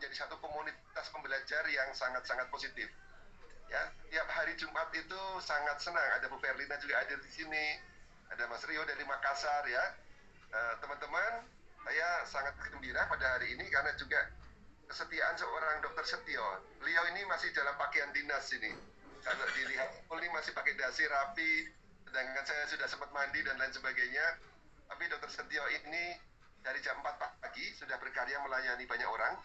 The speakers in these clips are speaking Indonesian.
menjadi satu komunitas pembelajar yang sangat-sangat positif. Ya, tiap hari Jumat itu sangat senang. Ada Bu Verlina juga hadir di sini, ada Mas Rio dari Makassar ya. Teman-teman, saya sangat gembira pada hari ini karena juga kesetiaan seorang Dokter Setio. Beliau ini masih dalam pakaian dinas ini. Kalau dilihat ini masih pakai dasi rapi, sedangkan saya sudah sempat mandi dan lain sebagainya. Tapi Dokter Setio ini dari jam 4 pagi sudah berkarya melayani banyak orang.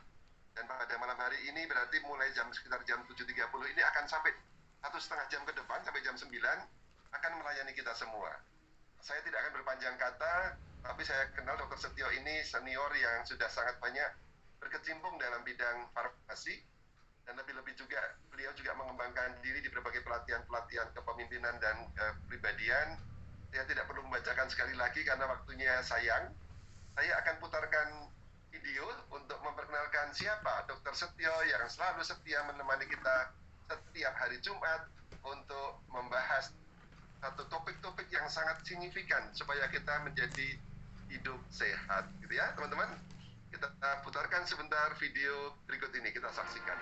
Dan pada malam hari ini berarti mulai sekitar jam 7.30 ini akan sampai 1,5 jam ke depan, sampai jam 9, akan melayani kita semua. Saya tidak akan berpanjang kata, tapi saya kenal Dokter Setio ini senior yang sudah sangat banyak berkecimpung dalam bidang farmasi, dan lebih-lebih juga beliau juga mengembangkan diri di berbagai pelatihan-pelatihan kepemimpinan dan kepribadian. Saya tidak perlu membacakan sekali lagi karena waktunya sayang. Saya akan putarkan video untuk memperkenalkan siapa Dokter Setio yang selalu setia menemani kita setiap hari Jumat untuk membahas satu topik-topik yang sangat signifikan supaya kita menjadi hidup sehat, gitu ya teman-teman. Kita putarkan sebentar video berikut ini, kita saksikan.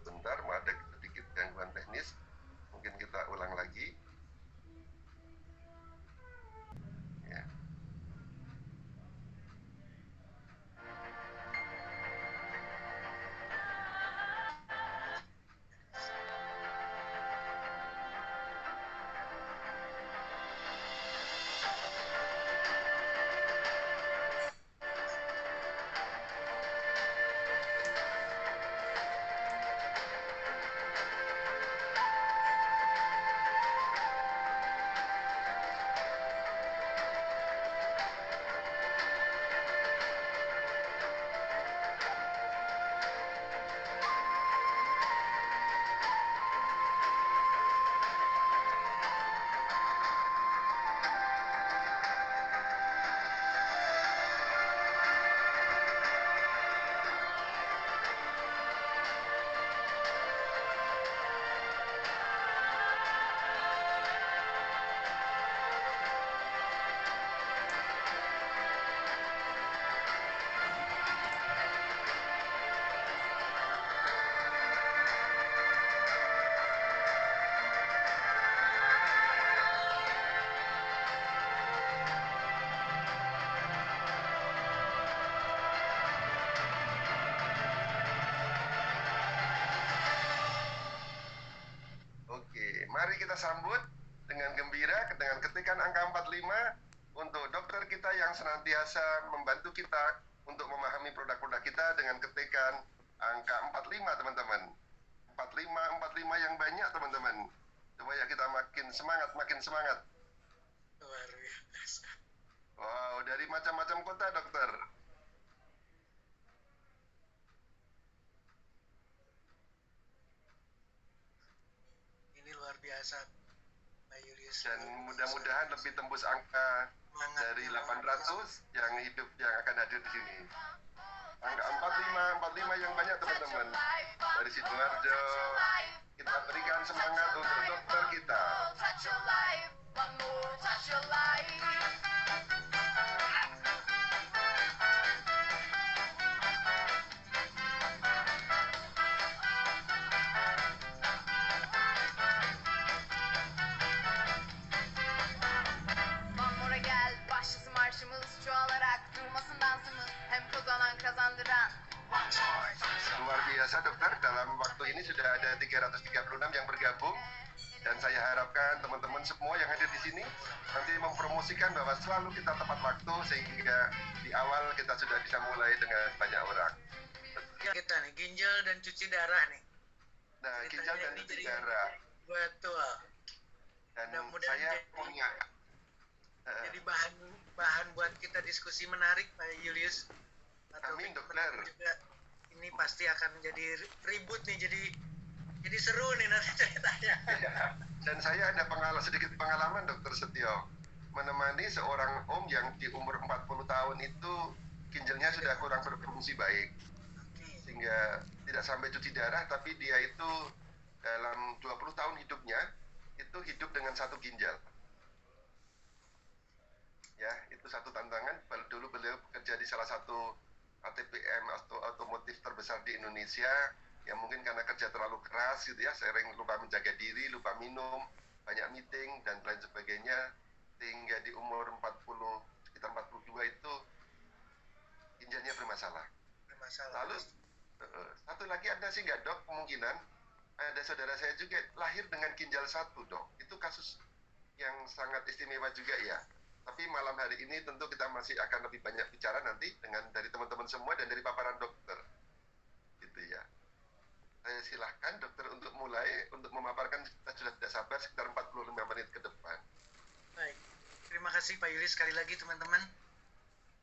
Sebentar, mau ada sedikit gangguan teknis. Mungkin kita ulang lagi. Ya. Oke, mari kita sambut dengan gembira dengan ketikan angka 45 untuk dokter kita yang senantiasa membantu kita untuk memahami produk-produk kita dengan ketikan angka 45 teman-teman. 45 yang banyak teman-teman. Supaya kita makin semangat, makin semangat. Luar biasa. Wow, dari macam-macam kota dokter. Ini luar biasa, Pak Julius. Dan mudah-mudahan lebih tembus angka dari 800 yang hidup yang akan hadir di sini. Angka 45 yang banyak teman-teman. Dari Sidoarjo, kita berikan semangat untuk dokter kita. Mamura gel, başlasın marşımız çoğalarak durmasın dansımız hem kazanan kazandıran. Luar biasa dokter, dalam waktu ini sudah ada 336 yang bergabung. Dan saya harapkan teman-teman semua yang hadir di sini nanti mempromosikan bahwa selalu kita tepat waktu sehingga di awal kita sudah bisa mulai dengan banyak orang. Kita nih, ginjal dan cuci darah nih. Nah, ginjal Ceritanya dan ini cuci jadi- darah. Betul. Dan Mudah-mudahan saya jadi- punya Jadi bahan buat kita diskusi menarik, Pak Julius. Atau Amin, dokter. juga ini pasti akan menjadi ribut nih, jadi Jadi seru nih nanti ceritanya. Ya. Dan saya ada sedikit pengalaman Dokter Setio menemani seorang om yang di umur 40 tahun itu ginjalnya sudah kurang berfungsi baik, sehingga tidak sampai cuci darah, tapi dia itu dalam 20 tahun hidupnya itu hidup dengan satu ginjal. Ya, itu satu tantangan. Dulu beliau bekerja di salah satu ATPM atau otomotif terbesar di Indonesia, yang mungkin karena kerja terlalu keras gitu ya, sering lupa menjaga diri, lupa minum, banyak meeting dan lain sebagainya, sehingga di umur 40, sekitar 42 itu ginjalnya bermasalah. Lalu satu lagi ada sih nggak dok, kemungkinan ada saudara saya juga lahir dengan ginjal satu dok. Itu kasus yang sangat istimewa juga ya. Tapi malam hari ini tentu kita masih akan lebih banyak bicara nanti dari teman-teman semua dan dari paparan dokter. Gitu ya. Saya silahkan dokter untuk mulai, untuk memaparkan. Kita sudah tidak sabar sekitar 45 menit ke depan. Baik. Terima kasih Pak Yulis sekali lagi teman-teman.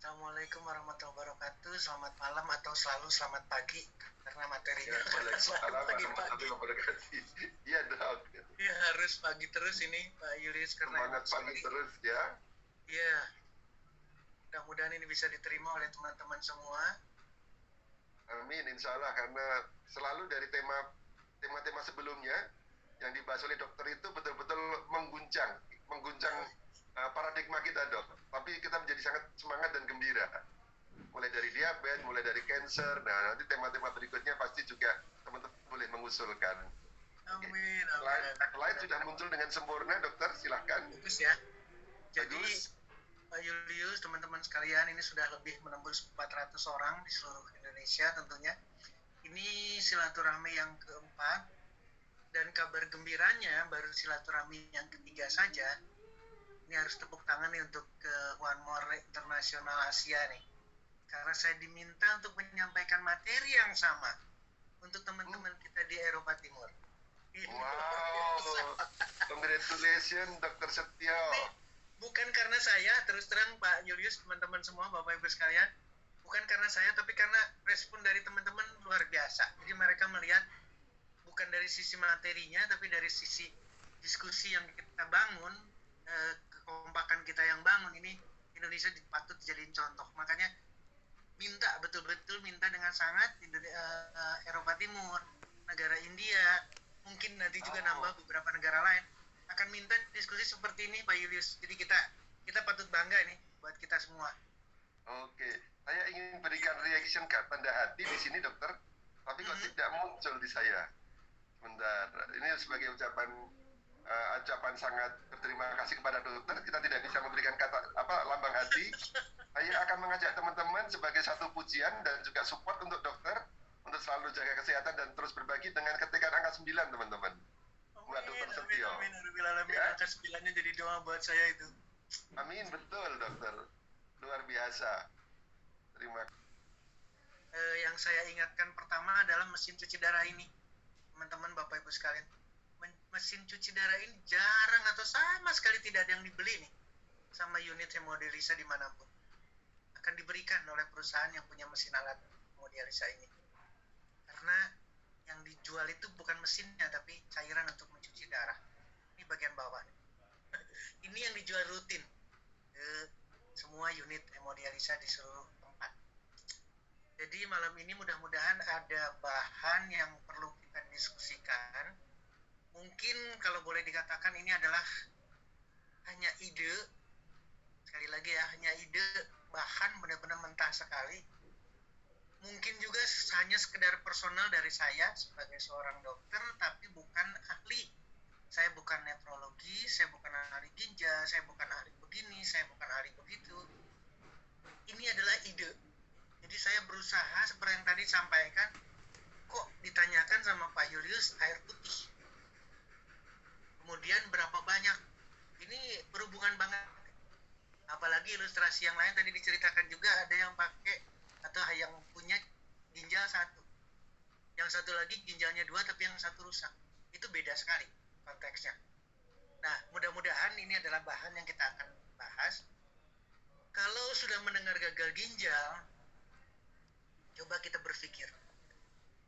Assalamualaikum warahmatullahi wabarakatuh. Selamat malam atau selamat pagi karena materinya selamat pagi. Iya dok. Iya harus pagi terus ini Pak Yulis karena semangat pagi terus ya. Iya. Mudah-mudahan ini bisa diterima oleh teman-teman semua. Amin, insya Allah, karena selalu dari tema-tema sebelumnya yang dibahas oleh dokter itu betul-betul mengguncang paradigma kita dok. Tapi kita menjadi sangat semangat dan gembira. Mulai dari diabetes, mulai dari cancer. Nah nanti tema-tema berikutnya pasti juga teman-teman boleh mengusulkan. Amin. Slide sudah muncul dengan sempurna dokter, silahkan. Bagus ya. Jadi Pak Julius, teman-teman sekalian, ini sudah lebih menembus 400 orang di seluruh Indonesia tentunya. Ini silaturahmi yang keempat, dan kabar gembiranya baru silaturahmi yang ketiga saja. Ini harus tepuk tangan nih untuk ke One More International Asia nih. Karena saya diminta untuk menyampaikan materi yang sama untuk teman-teman kita di Eropa Timur. Wow, congratulations Dr. Setio. Bukan karena saya, terus terang Pak Julius, teman-teman semua, Bapak Ibu sekalian, bukan karena saya, tapi karena respon dari teman-teman luar biasa. Jadi mereka melihat bukan dari sisi materinya, tapi dari sisi diskusi yang kita bangun, kekompakan kita yang bangun, ini Indonesia patut dijadiin contoh. Makanya betul-betul minta dengan sangat Eropa Timur, negara India, mungkin nanti juga nambah beberapa negara lain, akan minta diskusi seperti ini Pak Julius. Jadi kita patut bangga nih buat kita semua. Oke, saya ingin berikan reaction ke tanda hati di sini dokter, tapi kok tidak muncul di saya. Sebentar, ini sebagai ucapan sangat berterima kasih kepada dokter. Kita tidak bisa memberikan lambang hati. Saya akan mengajak teman-teman sebagai satu pujian dan juga support untuk dokter untuk selalu jaga kesehatan dan terus berbagi dengan ketikan angka 9 teman-teman. Buat Dokter Setio. Amin. Ya. Angka 9-nya jadi doa buat saya itu. Amin, betul dokter. Luar biasa. Terima kasih. Yang saya ingatkan pertama adalah mesin cuci darah ini. Teman-teman Bapak Ibu sekalian. Mesin cuci darah ini jarang atau sama sekali tidak ada yang dibeli nih. Sama unit hemodialisa dimanapun. Akan diberikan oleh perusahaan yang punya mesin alat hemodialisa ini. Karena yang dijual itu bukan mesinnya, tapi cairan untuk mencuci darah. Ini bagian bawah. Ini yang dijual rutin ke semua unit hemodialisa di seluruh tempat. Jadi malam ini mudah-mudahan ada bahan yang perlu kita diskusikan. Mungkin kalau boleh dikatakan ini adalah hanya ide. Sekali lagi ya, hanya ide, bahan benar-benar mentah sekali. Mungkin juga hanya sekedar personal dari saya sebagai seorang dokter, tapi bukan ahli. Saya bukan nefrologi, saya bukan ahli ginjal, saya bukan ahli begini, saya bukan ahli begitu. Ini adalah ide. Jadi saya berusaha seperti yang tadi sampaikan, kok ditanyakan sama Pak Julius air putih. Kemudian berapa banyak? Ini berhubungan banget. Apalagi ilustrasi yang lain tadi diceritakan juga ada yang pakai atau yang punya ginjal satu, yang satu lagi ginjalnya 2 tapi yang satu rusak. Itu beda sekali konteksnya. Nah, mudah-mudahan ini adalah bahan yang kita akan bahas. Kalau sudah mendengar gagal ginjal, coba kita berpikir,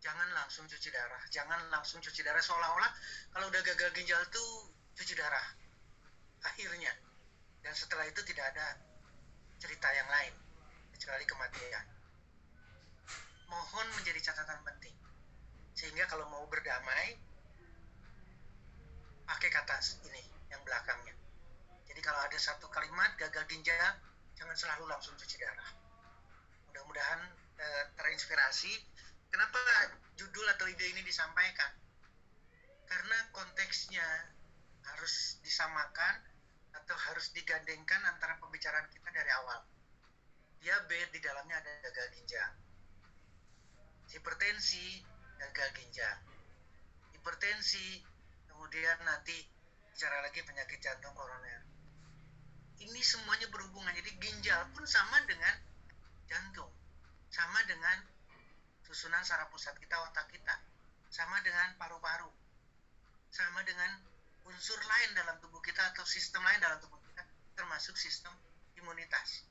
jangan langsung cuci darah. Jangan langsung cuci darah seolah-olah kalau udah gagal ginjal tuh cuci darah. Akhirnya. Dan setelah itu tidak ada cerita yang lain kecuali kematian. Mohon menjadi catatan penting. Sehingga kalau mau berdamai, pakai kata ini yang belakangnya. Jadi kalau ada satu kalimat gagal ginjal, jangan selalu langsung cuci darah. Mudah-mudahan terinspirasi. Kenapa judul atau ide ini disampaikan? Karena konteksnya harus disamakan atau harus digandengkan antara pembicaraan kita dari awal. Diabetes di dalamnya ada gagal ginjal. Hipertensi, gagal ginjal. Hipertensi, kemudian nanti bicara lagi penyakit jantung koroner. Ini semuanya berhubungan. Jadi ginjal pun sama dengan jantung, sama dengan susunan saraf pusat kita, otak kita, sama dengan paru-paru, sama dengan unsur lain dalam tubuh kita atau sistem lain dalam tubuh kita, termasuk sistem imunitas.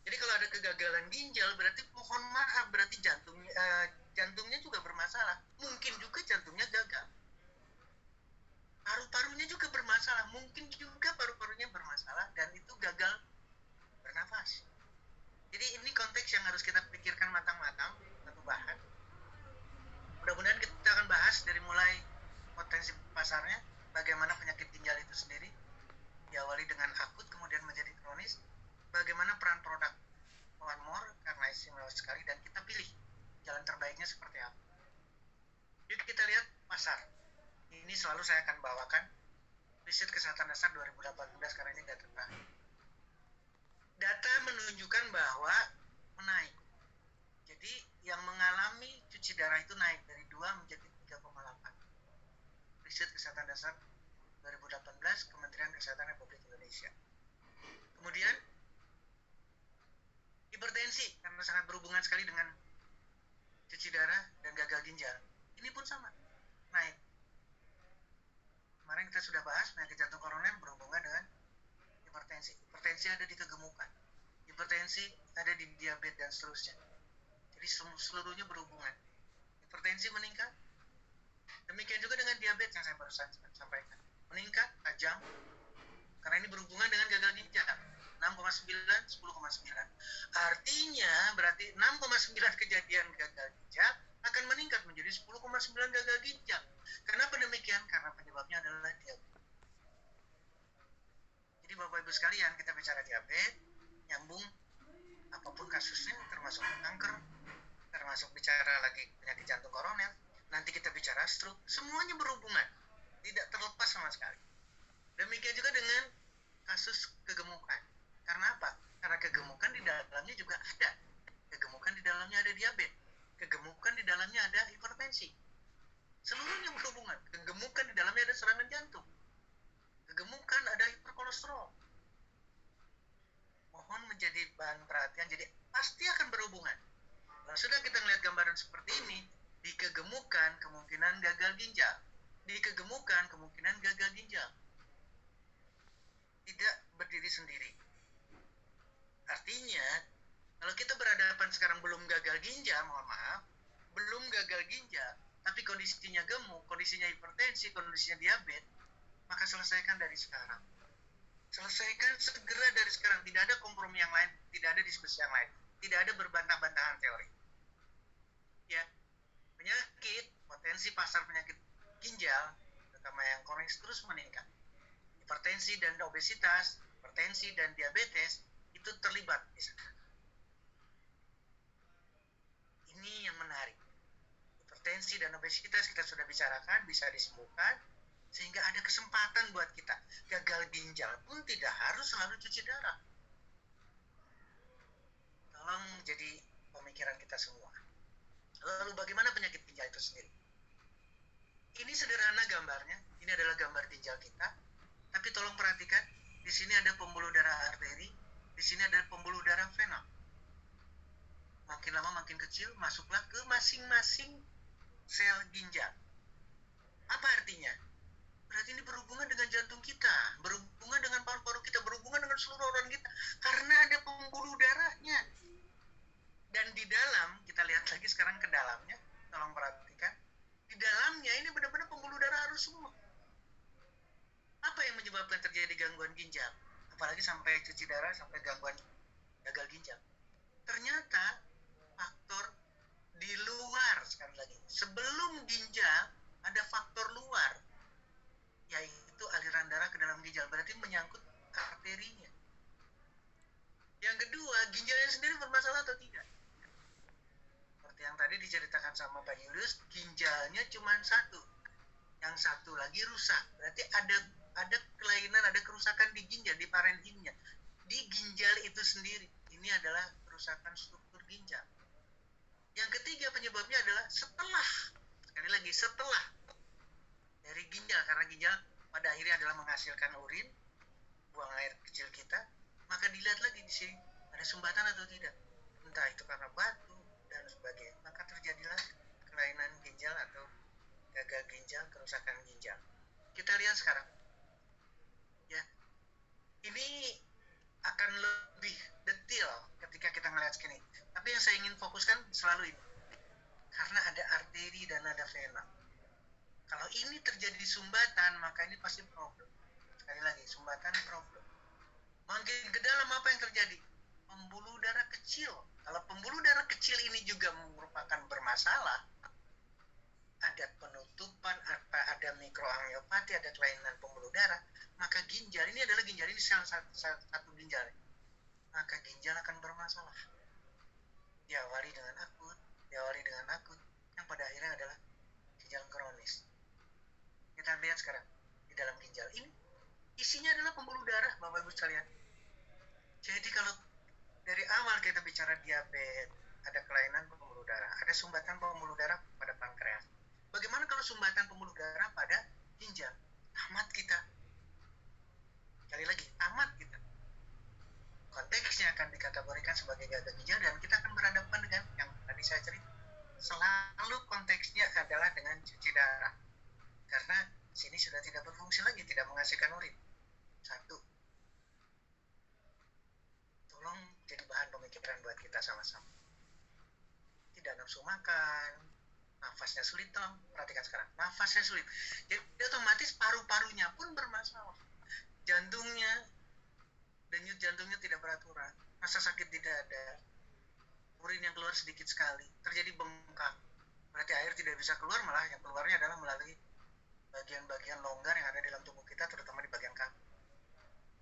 Jadi kalau ada kegagalan ginjal, berarti mohon maaf, berarti jantungnya juga bermasalah. Mungkin juga jantungnya gagal. Paru-parunya juga bermasalah. Mungkin juga paru-parunya bermasalah dan itu gagal bernafas. Jadi ini konteks yang harus kita pikirkan matang-matang, satu bahan. Mudah-mudahan kita akan bahas dari mulai potensi pasarnya, bagaimana penyakit ginjal itu sendiri, diawali dengan akut, kemudian menjadi kronis, bagaimana peran produk One More, karena istimewa sekali, dan kita pilih jalan terbaiknya seperti apa. Yuk kita lihat pasar. Ini selalu saya akan bawakan riset kesehatan dasar 2018 karena ini data terakhir. Data menunjukkan bahwa menaik. Jadi yang mengalami cuci darah itu naik dari 2 menjadi 3,8. Riset kesehatan dasar 2018 Kementerian Kesehatan Republik Indonesia. Kemudian hipertensi karena sangat berhubungan sekali dengan cuci darah dan gagal ginjal. Ini pun sama, naik. Kemarin kita sudah bahas penyakit jantung koroner berhubungan dengan hipertensi. Hipertensi ada di kegemukan. Hipertensi ada di diabetes dan seterusnya. Jadi seluruhnya berhubungan. Hipertensi meningkat. Demikian juga dengan diabetes yang saya baru sampaikan. Meningkat tajam. Karena ini berhubungan dengan gagal ginjal. 6,9, 10,9. Artinya berarti 6,9 kejadian gagal ginjal akan meningkat menjadi 10,9 gagal ginjal. Kenapa demikian? Karena penyebabnya adalah diabetes. Jadi Bapak Ibu sekalian, kita bicara diabetes, nyambung apapun kasusnya, termasuk kanker, termasuk bicara lagi penyakit jantung koroner, nanti kita bicara stroke, semuanya berhubungan, tidak terlepas sama sekali. Demikian juga dengan kasus kegemukan. Karena apa? Karena kegemukan di dalamnya juga ada. Kegemukan di dalamnya ada diabetes. Kegemukan di dalamnya ada hipertensi. Seluruhnya berhubungan. Kegemukan di dalamnya ada serangan jantung. Kegemukan ada hiperkolesterol. Mohon menjadi bahan perhatian. Jadi pasti akan berhubungan. Kalau sudah kita melihat gambaran seperti ini, di kegemukan kemungkinan gagal ginjal. Di kegemukan kemungkinan gagal ginjal. Tidak berdiri sendiri. Artinya, kalau kita berhadapan sekarang belum gagal ginjal, mohon maaf, belum gagal ginjal, tapi kondisinya gemuk, kondisinya hipertensi, kondisinya diabetes, maka selesaikan dari sekarang. Selesaikan segera dari sekarang. Tidak ada kompromi yang lain, tidak ada diskusi yang lain, tidak ada berbantah-bantahan teori. Ya, penyakit, potensi pasar penyakit ginjal, terutama yang kronis terus meningkat. Hipertensi dan obesitas, hipertensi dan diabetes, itu terlibat di sana. Ini yang menarik. Hipertensi dan obesitas kita sudah bicarakan, bisa disembuhkan, sehingga ada kesempatan buat kita. Gagal ginjal pun tidak harus selalu cuci darah. Tolong jadi pemikiran kita semua. Lalu bagaimana penyakit ginjal itu sendiri? Ini sederhana gambarnya. Ini adalah gambar ginjal kita. Tapi tolong perhatikan, di sini ada pembuluh darah arteri, di sini ada pembuluh darah vena. Makin lama makin kecil, masuklah ke masing-masing sel ginjal. Apa artinya? Berarti ini berhubungan dengan jantung kita, berhubungan dengan paru-paru kita, berhubungan dengan seluruh organ kita, karena ada pembuluh darahnya. Dan di dalam, kita lihat lagi sekarang ke dalamnya, tolong perhatikan. ginjal, apalagi sampai cuci darah, sampai gangguan gagal ginjal. Ternyata faktor di luar, sekali lagi, sebelum ginjal ada faktor luar, yaitu aliran darah ke dalam ginjal, berarti menyangkut arterinya. Yang kedua, ginjalnya sendiri bermasalah atau tidak? Seperti yang tadi diceritakan sama Pak Julius, ginjalnya cuma satu, yang satu lagi rusak, berarti ada kelainan, ada kerusakan di ginjal, di parenhimnya, di ginjal itu sendiri. Ini adalah kerusakan struktur ginjal. Yang ketiga penyebabnya adalah setelah, sekali lagi setelah dari ginjal, karena ginjal pada akhirnya adalah menghasilkan urin, buang air kecil kita, maka dilihat lagi di sini ada sumbatan atau tidak, entah itu karena batu dan sebagainya, maka terjadilah kelainan ginjal atau gagal ginjal, kerusakan ginjal. Kita lihat sekarang, ya, ini akan lebih detail ketika kita melihat segini. Tapi yang saya ingin fokuskan selalu ini, karena ada arteri dan ada vena. Kalau ini terjadi sumbatan, maka ini pasti problem. Sekali lagi, sumbatan problem. Makin ke dalam apa yang terjadi? Pembuluh darah kecil. Kalau pembuluh darah kecil ini juga merupakan bermasalah, ada penutupan, ada mikroangiopati, ada kelainan pembuluh darah, maka ginjal, ini adalah ginjal, ini satu ginjal, maka ginjal akan bermasalah. Diawali dengan akut, yang pada akhirnya adalah ginjal kronis. Kita lihat sekarang di dalam ginjal ini isinya adalah pembuluh darah, Bapak Ibu sekalian. Jadi kalau dari awal kita bicara diabetes, ada kelainan pembuluh darah, ada sumbatan pembuluh darah pada pankreas. Bagaimana kalau sumbatan pembuluh darah pada ginjal? Tamat kita. Sekali lagi, tamat kita. Konteksnya akan dikategorikan sebagai gagal ginjal dan kita akan berhadapan dengan yang tadi saya cerita. Selalu konteksnya adalah dengan cuci darah. Karena sini sudah tidak berfungsi lagi, tidak menghasilkan urin. Satu. Tolong jadi bahan pemikiran buat kita sama-sama. Tidak nafsu makan, nafasnya sulit, tolong perhatikan sekarang. Nafasnya sulit. Jadi otomatis paru-parunya pun bermasalah. Jantungnya, denyut jantungnya tidak beraturan. Rasa sakit tidak ada. Urin yang keluar sedikit sekali. Terjadi bengkak. Berarti air tidak bisa keluar, malah yang keluarnya adalah melalui bagian-bagian longgar yang ada di dalam tubuh kita, terutama di bagian kaki.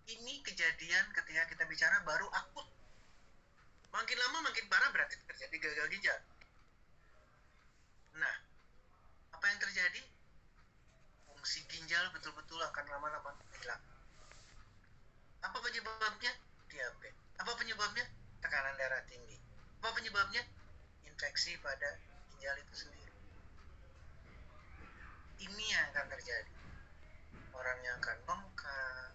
Ini kejadian ketika kita bicara baru akut. Makin lama makin parah, berarti terjadi gagal ginjal. Nah, apa yang terjadi? Fungsi ginjal betul-betul akan lama-lama hilang. Apa penyebabnya? Diabetes. Apa penyebabnya? Tekanan darah tinggi. Apa penyebabnya? Infeksi pada ginjal itu sendiri. Ini yang akan terjadi. Orangnya akan bengkak,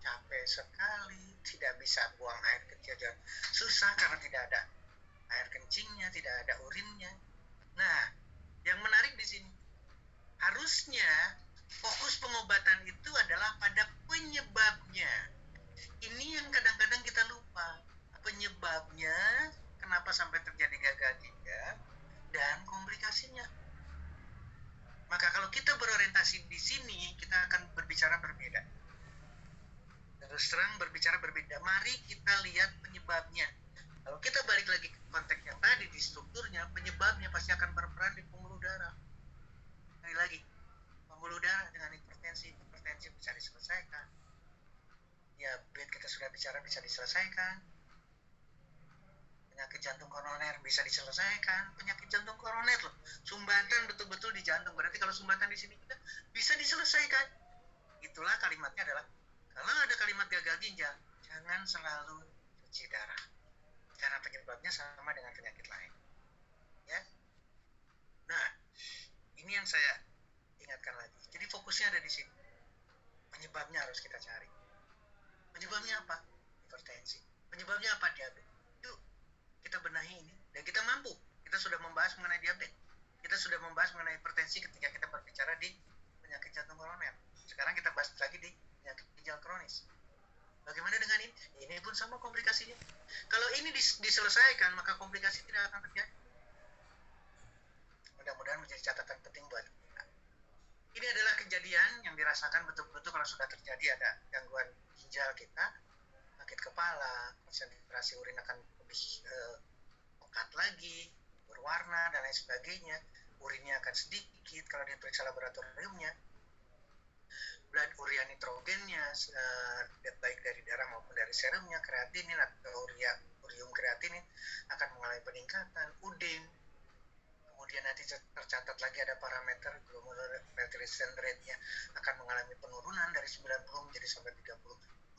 capek sekali, tidak bisa buang air kecil, susah karena tidak ada air kencingnya, tidak ada urinnya. Nah, yang menarik di sini, harusnya fokus pengobatan itu adalah pada penyebabnya. Ini yang kadang-kadang kita lupa. Penyebabnya, kenapa sampai terjadi gagal ginjal, dan komplikasinya. Maka kalau kita berorientasi di sini, kita akan berbicara berbeda. Terus terang berbicara berbeda. Mari kita lihat penyebabnya. Kalau kita balik lagi ke konteks yang tadi, di strukturnya, penyebabnya pasti akan berperan di pembuluh darah. Sekali lagi, pembuluh darah dengan hipertensi bisa diselesaikan. Diabetes kita sudah bicara bisa diselesaikan. Penyakit jantung koroner bisa diselesaikan. Penyakit jantung koroner loh, sumbatan betul-betul di jantung. Berarti kalau sumbatan di sini kita bisa diselesaikan. Itulah kalimatnya adalah, kalau ada kalimat gagal ginjal, jangan selalu cuci darah. Karena penyebabnya sama dengan penyakit lain. Ya. Nah, ini yang saya ingatkan lagi. Jadi fokusnya ada di sini. Penyebabnya harus kita cari. Penyebabnya apa? Hipertensi. Penyebabnya apa? Diabetes. Yuk, kita benahi ini. Dan kita mampu. Kita sudah membahas mengenai diabetes. Kita sudah membahas mengenai hipertensi ketika kita berbicara di penyakit jantung koroner. Sekarang kita bahas lagi di penyakit ginjal kronis. Bagaimana dengan ini? Ini pun sama komplikasinya. Kalau ini diselesaikan, maka komplikasi tidak akan terjadi. Mudah-mudahan menjadi catatan penting buat kita. Ini adalah kejadian yang dirasakan betul-betul kalau sudah terjadi ada gangguan ginjal kita. konsentrasi urin akan lebih pekat lagi, berwarna dan lain sebagainya. Urinnya akan sedikit kalau diperiksa laboratoriumnya. Blood urea nitrogennya baik dari darah maupun dari serumnya, kreatinin atau urium kreatinin akan mengalami peningkatan, udem. Kemudian nanti tercatat lagi ada parameter glomerular filtration rate-nya akan mengalami penurunan dari 90 menjadi sampai 30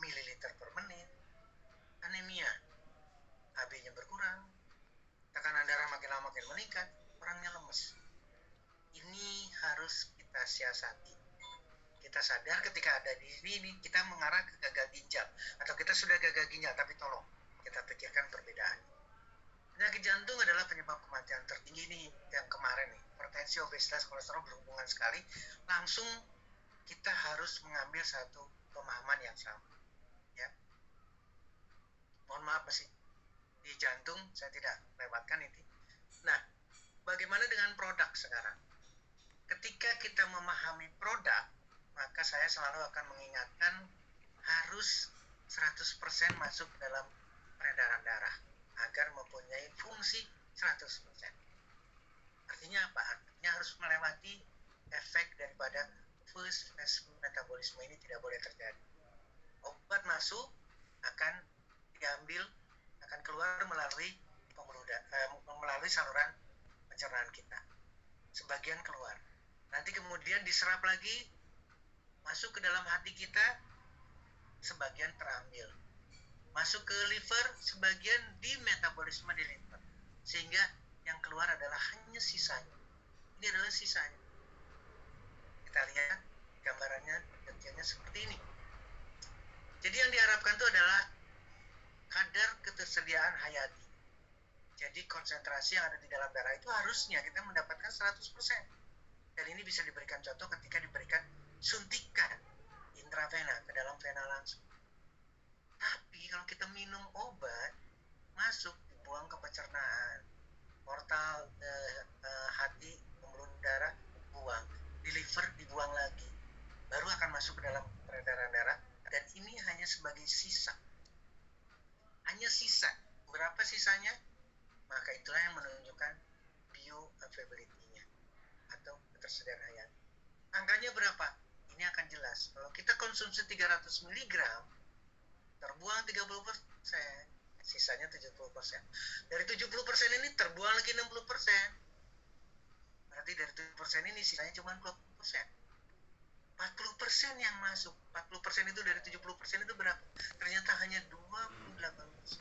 ml per menit. Anemia, AB-nya berkurang, tekanan darah makin lama makin meningkat, orangnya lemes. Ini harus kita siasati. Kita sadar ketika ada di sini kita mengarah ke gagal ginjal atau kita sudah gagal ginjal, tapi tolong kita pikirkan perbedaan. Penyakit jantung adalah penyebab kematian tertinggi nih yang kemarin nih. Hipertensi, obesitas, kolesterol berhubungan sekali. Langsung kita harus mengambil satu pemahaman yang sama. Ya. Mohon maaf masih di jantung saya tidak lewatkan ini. Nah, bagaimana dengan produk sekarang? Ketika kita memahami produk, maka saya selalu akan mengingatkan harus 100% masuk dalam peredaran darah agar mempunyai fungsi 100%. Artinya apa? Artinya harus melewati efek daripada first phase metabolisme ini tidak boleh terjadi. Obat masuk akan diambil, akan keluar melalui melalui saluran pencernaan kita. Sebagian keluar. Nanti kemudian diserap lagi, masuk ke dalam hati kita, sebagian terambil. Masuk ke liver, sebagian di metabolisme di liver. Sehingga yang keluar adalah hanya sisanya. Ini adalah sisanya. Kita lihat gambarannya detailnya seperti ini. Jadi yang diharapkan itu adalah kadar ketersediaan hayati. Jadi konsentrasi yang ada di dalam darah itu harusnya kita mendapatkan 100%. Dan ini bisa diberikan contoh ketika diberikan suntikan intravena ke dalam vena langsung. Tapi kalau kita minum obat, masuk, dibuang ke pencernaan, portal hati, pembuluh darah, buang, di liver dibuang lagi, baru akan masuk ke dalam peredaran darah. Dan ini hanya sebagai sisa. Hanya sisa. Berapa sisanya? Maka itulah yang menunjukkan bioavailability-nya atau ketersediaan hayati. Angkanya berapa? Ini akan jelas. Kalau kita konsumsi 300 mg, terbuang 30%, sisanya 70%. Dari 70% ini terbuang lagi 60%. Berarti dari 70% ini sisanya cuma 20%. 40% yang masuk. 40% itu dari 70% itu berapa? Ternyata hanya 28%.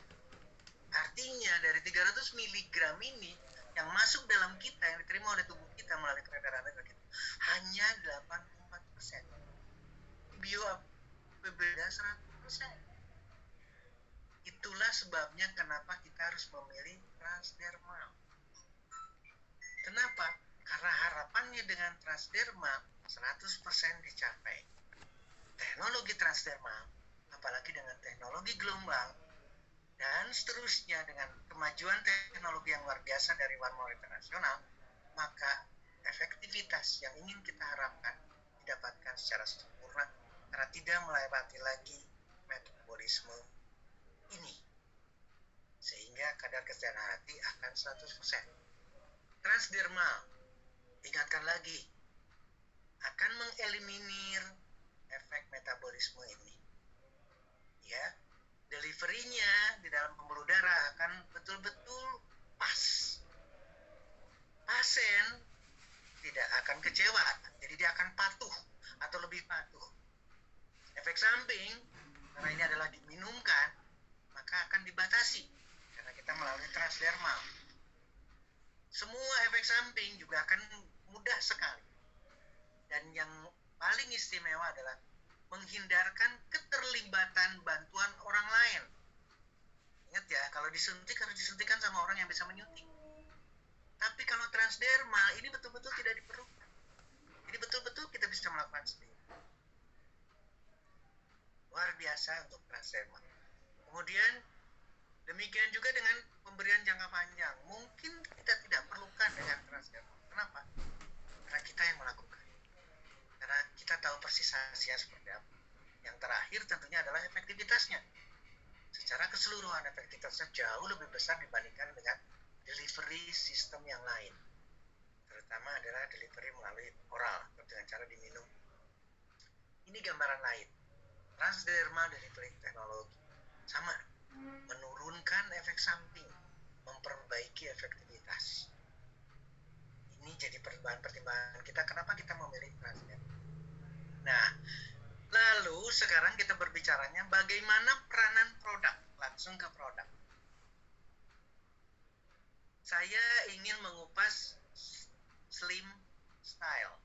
Artinya dari 300 mg ini yang masuk dalam kita, yang diterima oleh tubuh kita melalui peredaran darah kita, hanya 84%. Beda 100%. Itulah sebabnya kenapa kita harus memilih transdermal. Kenapa? Karena harapannya dengan transdermal 100% dicapai. Teknologi transdermal, apalagi dengan teknologi gelombang, dan seterusnya dengan kemajuan teknologi yang luar biasa dari One More International, maka efektivitas yang ingin kita harapkan didapatkan secara sempurna karena tidak melewati lagi metabolisme ini. Sehingga kadar kesehatan hati akan 100%. Transdermal, ingatkan lagi, akan mengeliminir efek metabolisme ini. Ya, delivery-nya di dalam pembuluh darah akan betul-betul pas. Pasien tidak akan kecewa, jadi dia akan patuh atau lebih patuh. Efek samping, karena ini adalah diminumkan, maka akan dibatasi karena kita melalui transdermal. Semua efek samping juga akan mudah sekali. Dan yang paling istimewa adalah menghindarkan keterlibatan bantuan orang lain. Ingat ya, kalau disuntik harus disuntikan sama orang yang bisa menyuntik. Tapi kalau transdermal ini betul-betul tidak diperlukan. Jadi betul-betul kita bisa melakukan sendiri. Luar biasa untuk transdermal. Kemudian demikian juga dengan pemberian jangka panjang. Mungkin kita tidak perlukan dengan transdermal. Kenapa? Karena kita yang melakukan. Karena kita tahu persis hasilnya seperti apa. Yang terakhir tentunya adalah efektivitasnya. secara keseluruhan efektivitasnya jauh lebih besar dibandingkan dengan delivery sistem yang lain. Terutama adalah delivery melalui oral atau dengan cara diminum. Ini gambaran lain. Transdermal delivery teknologi sama, menurunkan efek samping, memperbaiki efektivitas. Ini jadi pertimbangan kita kenapa kita memilih transdermal. Nah, lalu sekarang kita berbicaranya bagaimana peranan produk, langsung ke produk. Saya ingin mengupas Slim Style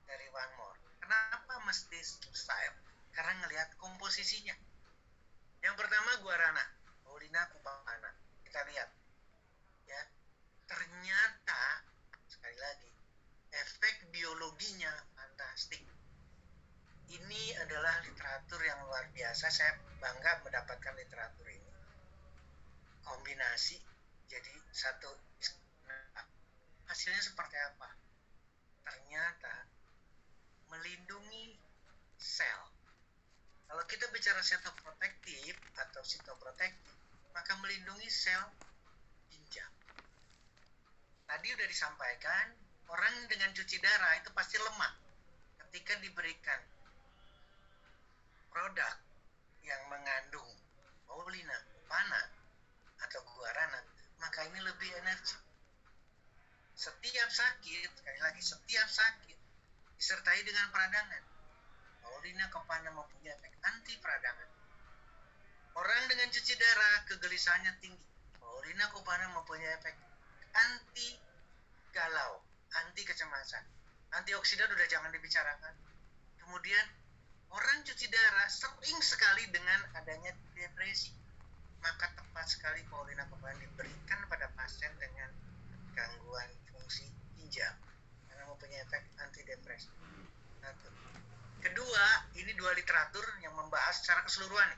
dari One More. Kenapa mesti Slim Style? Karena ngelihat komposisinya. Yang pertama guarana, Paulina cupana. Kita lihat, ya, ternyata sekali lagi efek biologinya fantastik. Ini adalah literatur yang luar biasa. Saya bangga mendapatkan literatur ini. Kombinasi jadi satu. Nah, hasilnya seperti apa? Ternyata melindungi sel. Kalau kita bicara sitoprotektif atau sitoprotektif, maka melindungi sel ginjal. Tadi udah disampaikan, orang dengan cuci darah itu pasti lemah. Ketika diberikan produk yang mengandung Paulina cupana atau guarana, maka ini lebih energi. Setiap sakit, sekali lagi setiap sakit disertai dengan peradangan. Paulina cupana mempunyai efek anti peradangan. Orang dengan cuci darah kegelisahannya tinggi. Paulina cupana mempunyai efek anti galau, anti kecemasan. Antioksidan udah jangan dibicarakan. Kemudian orang cuci darah sering sekali dengan adanya depresi. Maka tepat sekali Paulina cupana diberikan pada pasien dengan gangguan fungsi ginjal karena mempunyai efek antidepresi. Kedua, ini dua literatur yang membahas secara keseluruhan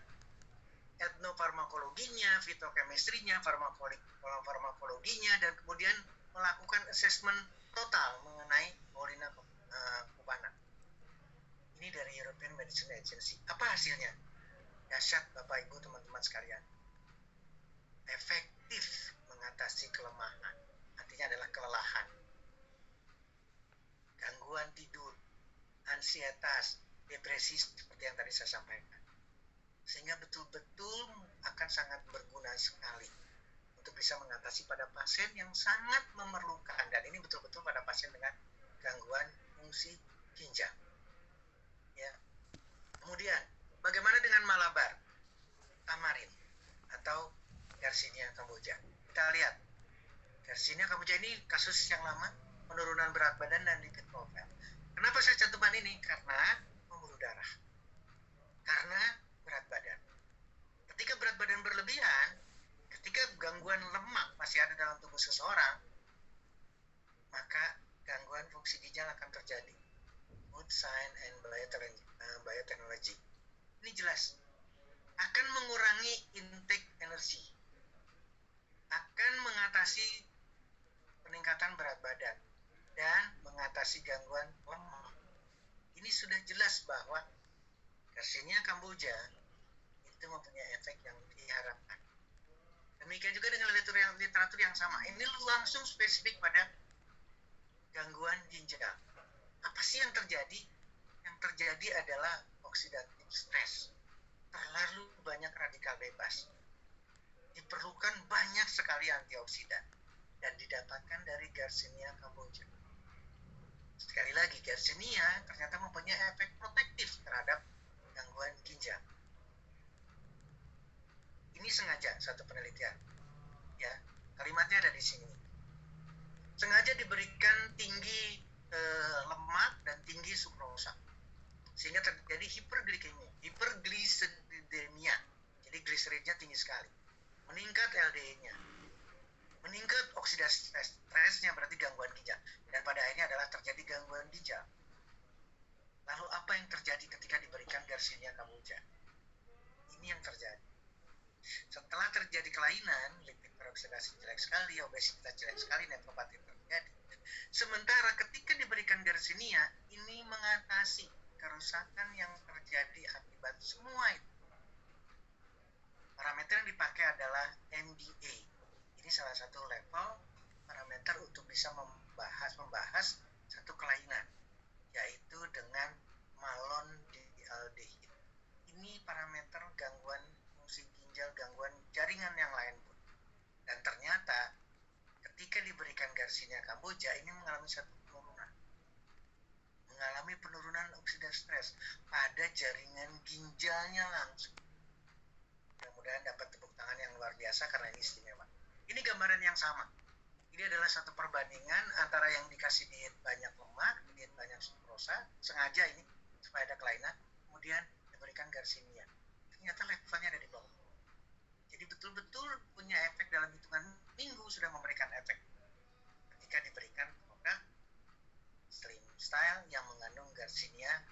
etnofarmakologinya, fitochemistry-nya, farmakologinya, dan kemudian melakukan assessment total mengenai Paulina cupana. Ini dari European Medicine Agency. Apa hasilnya? Dahsyat Bapak Ibu teman-teman sekalian. Efektif mengatasi kelemahan. Artinya adalah kelelahan. Gangguan tidur, ansietas, depresi seperti yang tadi saya sampaikan. Sehingga betul-betul akan sangat berguna sekali untuk bisa mengatasi pada pasien yang sangat memerlukan. Dan ini betul-betul pada pasien dengan gangguan fungsi ginjal. Ya. Kemudian, bagaimana dengan Malabar, Tamarin, atau Garcinia Cambogia? Kita lihat, Garcinia Cambogia ini kasus yang lama, penurunan berat badan dan lipid profile. Kenapa saya cantumkan ini? Karena pembuluh darah. Karena berat badan. Ketika berat badan berlebihan, ketika gangguan lemak masih ada dalam tubuh seseorang, maka gangguan fungsi ginjal akan terjadi. Mood sign and biotechnology. Ini jelas. Akan mengurangi intake energi. Akan mengatasi peningkatan berat badan. Dan mengatasi gangguan lemak. Ini sudah jelas bahwa Garcinia Cambogia itu mempunyai efek yang diharapkan. Demikian juga dengan literatur yang sama. Ini langsung spesifik pada gangguan ginjal. Apa sih yang terjadi? Yang terjadi adalah oxidative stress. Terlalu banyak radikal bebas. Diperlukan banyak sekali antioksidan. Dan didapatkan dari Garcinia Cambogia. Sekali lagi, Garcinia ternyata mempunyai efek protektif terhadap gangguan ginjal. Ini sengaja satu penelitian. Ya, kalimatnya ada di sini. Sengaja diberikan tinggi lemak dan tinggi sukrosa. Sehingga terjadi hiperglisemia. Jadi gliserinnya tinggi sekali. Meningkat LDL-nya. Meningkat oksidasi stresnya berarti gangguan ginjal. Dan pada akhirnya adalah terjadi gangguan ginjal. Lalu apa yang terjadi ketika diberikan Garcinia Cambogia? Ini yang terjadi. Setelah terjadi kelainan, lipid peroksidasi jelek sekali, obesitas jelek sekali, nefropati terjadi. Sementara ketika diberikan Garcinia, ini mengatasi kerusakan yang terjadi akibat semua itu. Parameter parameter yang dipakai adalah MBA. Ini salah satu level parameter untuk bisa membahas satu kelainan, yaitu dengan malondialdehid. Ini parameter gangguan fungsi ginjal, gangguan jaringan yang lain pun. Dan ternyata ketika diberikan Garcinia Cambogia ini mengalami satu penurunan. Mengalami penurunan oksidasi stres pada jaringan ginjalnya langsung. Mudah-mudahan dapat tepuk tangan yang luar biasa karena ini istimewa. Ini gambaran yang sama. Ini adalah satu perbandingan antara yang dikasih diet banyak lemak, diet banyak sukrosa, sengaja ini supaya ada kelainan, kemudian diberikan Garcinia. Ternyata levelnya ada di bawah. Jadi betul-betul punya efek dalam hitungan minggu sudah memberikan efek. Ketika diberikan produk Slim Style yang mengandung Garcinia,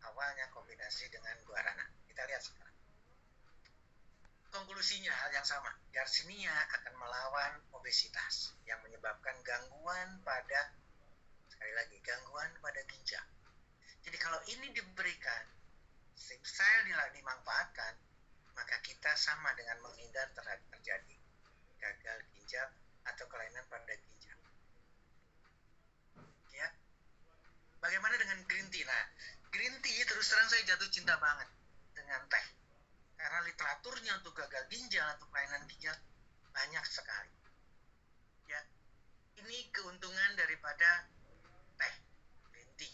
awalnya kombinasi dengan guarana. Kita lihat sekarang. Konklusinya hal yang sama. Garcinia akan melawan obesitas yang menyebabkan gangguan pada, sekali lagi, gangguan pada ginjal. Jadi kalau ini diberikan, Slim Style dimanfaatkan, maka kita sama dengan menghindar terjadi gagal ginjal atau kelainan pada ginjal. Ya. Bagaimana dengan green tea? Nah, green tea terus terang saya jatuh cinta banget dengan teh. Karena literaturnya untuk gagal ginjal atau kelainan ginjal banyak sekali. Ya. Ini keuntungan daripada teh, green tea.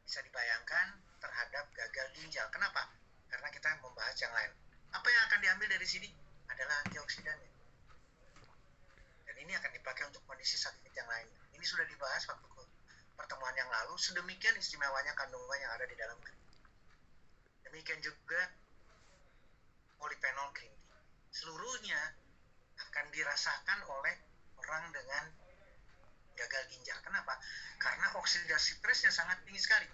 Bisa dibayangkan terhadap gagal ginjal. Kenapa? Karena kita membahas yang lain. Apa yang akan diambil dari sini adalah antioksidannya. Dan ini akan dipakai untuk kondisi sakit yang lain. Ini sudah dibahas waktu pertemuan yang lalu. Sedemikian istimewanya kandungan yang ada di dalam green tea. Demikian juga polyphenol green tea. Seluruhnya akan dirasakan oleh orang dengan gagal ginjal. Kenapa? Karena oksidasi stresnya sangat tinggi sekali.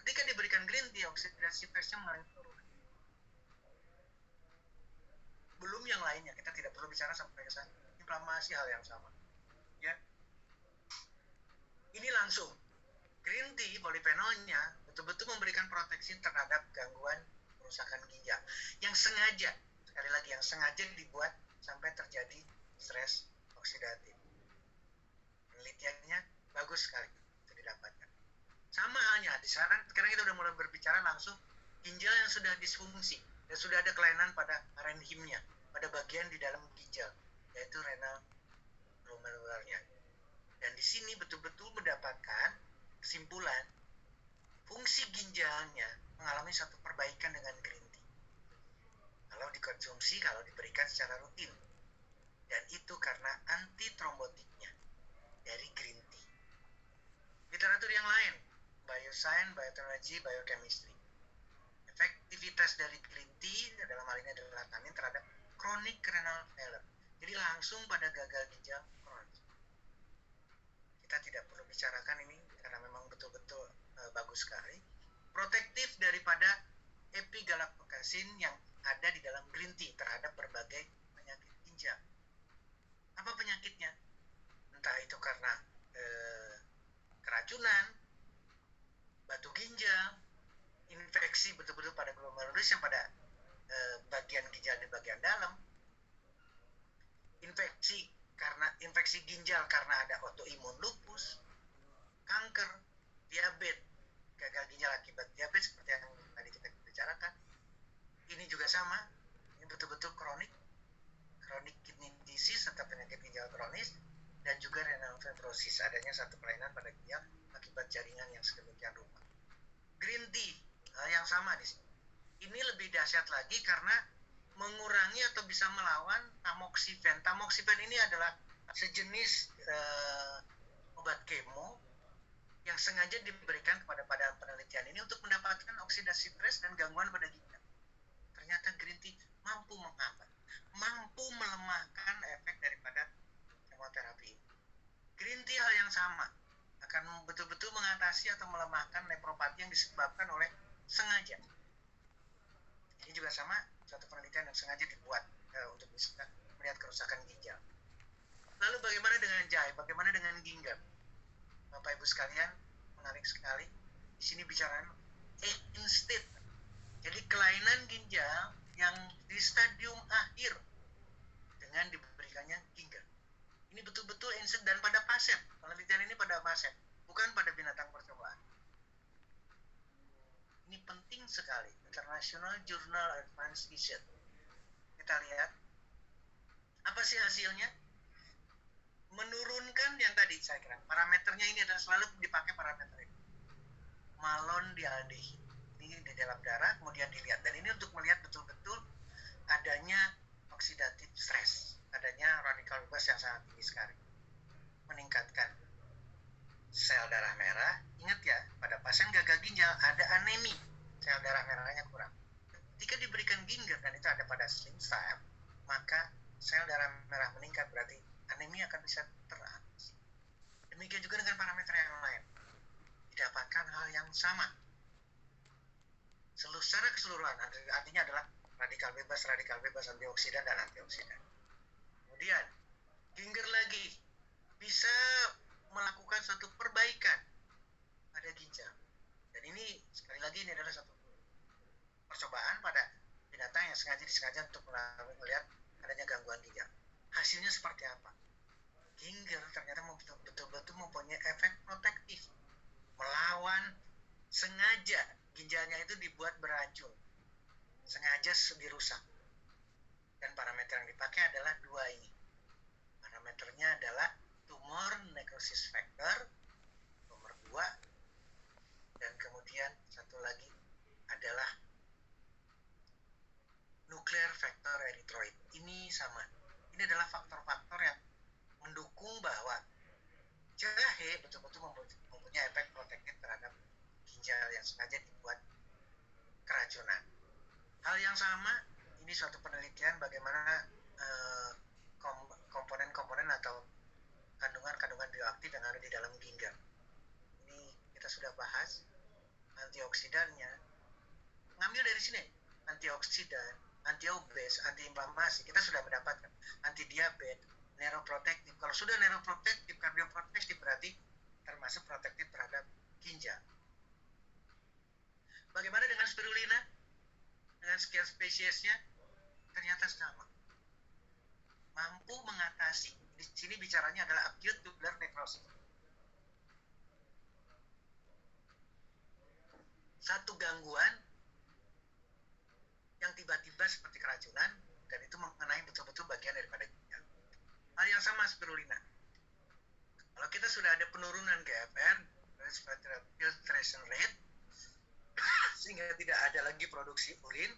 Ketika diberikan green tea, oksidasi stresnya mengalami penurunan. Belum yang lainnya, kita tidak perlu bicara sampai ke sana. Inflamasi hal yang sama. Ya. Ini langsung. Green tea, polyphenolnya betul-betul memberikan proteksi terhadap gangguan kerusakan ginjal. Yang sengaja, sekali lagi, yang sengaja dibuat sampai terjadi stres oksidatif. Penelitiannya bagus sekali itu didapatkan. Sama halnya, sekarang kita sudah mulai berbicara langsung ginjal yang sudah disfungsi dan sudah ada kelainan pada parenhimnya, pada bagian di dalam ginjal, yaitu renal glomerularnya. Dan di sini betul-betul mendapatkan kesimpulan fungsi ginjalnya mengalami satu perbaikan dengan green tea. Kalau dikonsumsi, kalau diberikan secara rutin. Dan itu karena antitrombotiknya dari green tea. Literatur yang lain, bioscience, biotechnology, biochemistry. Efektivitas dari green tea dalam hal ini adalah tanin terhadap chronic renal failure. Jadi langsung pada gagal ginjal kronis. Kita tidak perlu bicarakan ini karena memang betul-betul bagus sekali. Protektif daripada epigalactocyasin yang ada di dalam green tea terhadap berbagai penyakit ginjal. Apa penyakitnya? Entah itu karena keracunan, batu ginjal, infeksi betul-betul pada glomerulus yang pada bagian ginjal di bagian dalam, infeksi ginjal karena ada autoimun lupus, kanker, diabetes, gagal ginjal akibat diabetes seperti yang tadi kita bicarakan. Ini juga sama, ini betul-betul chronic kidney disease atau penyakit ginjal kronis, dan juga renal fibrosis, adanya satu kelainan pada ginjal akibat jaringan yang sedemikian rupa. Green tea yang sama di sini. Ini lebih dahsyat lagi karena mengurangi atau bisa melawan tamoxifen. Tamoxifen ini adalah sejenis obat kemo yang sengaja diberikan kepada penelitian ini untuk mendapatkan oksidasi stres dan gangguan pada ginjal. Ternyata green tea mampu menghambat, mampu melemahkan efek daripada kemoterapi. Green tea hal yang sama, akan betul-betul mengatasi atau melemahkan nefropati yang disebabkan oleh sengaja. Ini juga sama, suatu penelitian yang sengaja dibuat untuk bisa melihat kerusakan ginjal. Lalu bagaimana dengan jahe? Bagaimana dengan gingham? Bapak Ibu sekalian, menarik sekali. Di sini bicara instead. Jadi kelainan ginjal yang di stadium akhir dengan diberikannya ginger. Ini betul-betul inset dan pada pasien. Penelitian ini pada pasien, bukan pada binatang percobaan. Ini penting sekali. International Journal Advanced Research. Kita lihat apa sih hasilnya? Menurunkan yang tadi saya kira parameternya ini adalah selalu dipakai parameter ini. Malondialdehyde ini di dalam darah, kemudian dilihat, dan ini untuk melihat betul-betul adanya oxidative stress, adanya radikal bebas yang sangat tinggi sekali, meningkatkan sel darah merah. Ingat ya, pada pasien gagal ginjal ada anemi, sel darah merahnya kurang. Ketika diberikan ginger dan itu ada pada slim cell, maka sel darah merah meningkat, berarti anemi akan bisa teratasi. Demikian juga dengan parameter yang lain, didapatkan hal yang sama. Secara keseluruhan, artinya adalah radikal bebas, antioksidan, dan antioksidan. Kemudian, ginger lagi bisa melakukan suatu perbaikan pada ginjal. Dan ini, sekali lagi, ini adalah satu percobaan pada binatang yang disengaja untuk melihat adanya gangguan ginjal. Hasilnya seperti apa? Ginger ternyata betul-betul mempunyai efek protektif, melawan sengaja ginjalnya itu dibuat beracun, sengaja dirusak. Dan parameter yang dipakai adalah dua ini. Parameternya adalah tumor necrosis factor nomor 2, dan kemudian satu lagi adalah nuclear factor erythroid. Ini sama. Ini adalah faktor-faktor yang mendukung bahwa jahe betul-betul mempunyai efek protektif terhadap ginjal yang sengaja dibuat keracunan. Hal yang sama, ini suatu penelitian bagaimana komponen-komponen atau kandungan-kandungan bioaktif yang ada di dalam ginger. Ini kita sudah bahas. Antioksidannya ngambil dari sini, antioksidan, anti-obes, anti-inflamasi, kita sudah mendapatkan anti-diabetes, neuroprotektif. Kalau sudah neuroprotektif, kardioprotektif, berarti termasuk protektif terhadap ginjal. Bagaimana dengan spirulina? Dengan sekian spesiesnya, ternyata sama. Mampu mengatasi, di sini bicaranya adalah acute tubular necrosis. Satu gangguan yang tiba-tiba seperti keracunan, dan itu mengenai betul-betul bagian daripada ginjal. Hal yang sama spirulina. Kalau kita sudah ada penurunan GFR, respiratory filtration rate, sehingga tidak ada lagi produksi urin,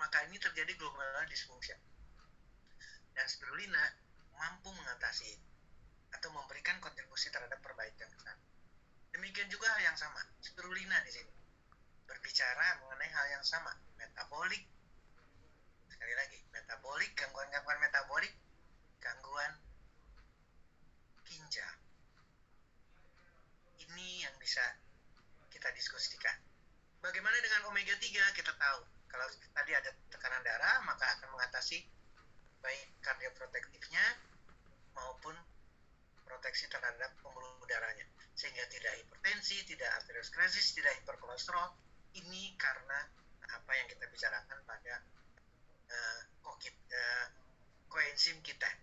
maka ini terjadi glomerular dysfunction. Dan spirulina mampu mengatasi atau memberikan kontribusi terhadap perbaikan kesehatan. Demikian juga hal yang sama, spirulina di sini berbicara mengenai hal yang sama, metabolik. Sekali lagi, metabolik, gangguan-gangguan metabolik, gangguan ginjal. Ini yang bisa kita diskusikan. Bagaimana dengan omega 3? Kita tahu, kalau tadi ada tekanan darah, maka akan mengatasi baik kardioprotektifnya maupun proteksi terhadap pembuluh darahnya, sehingga tidak hipertensi, tidak arteriosklerosis, tidak hiperkolesterol. Ini karena apa yang kita bicarakan pada koenzim Q10.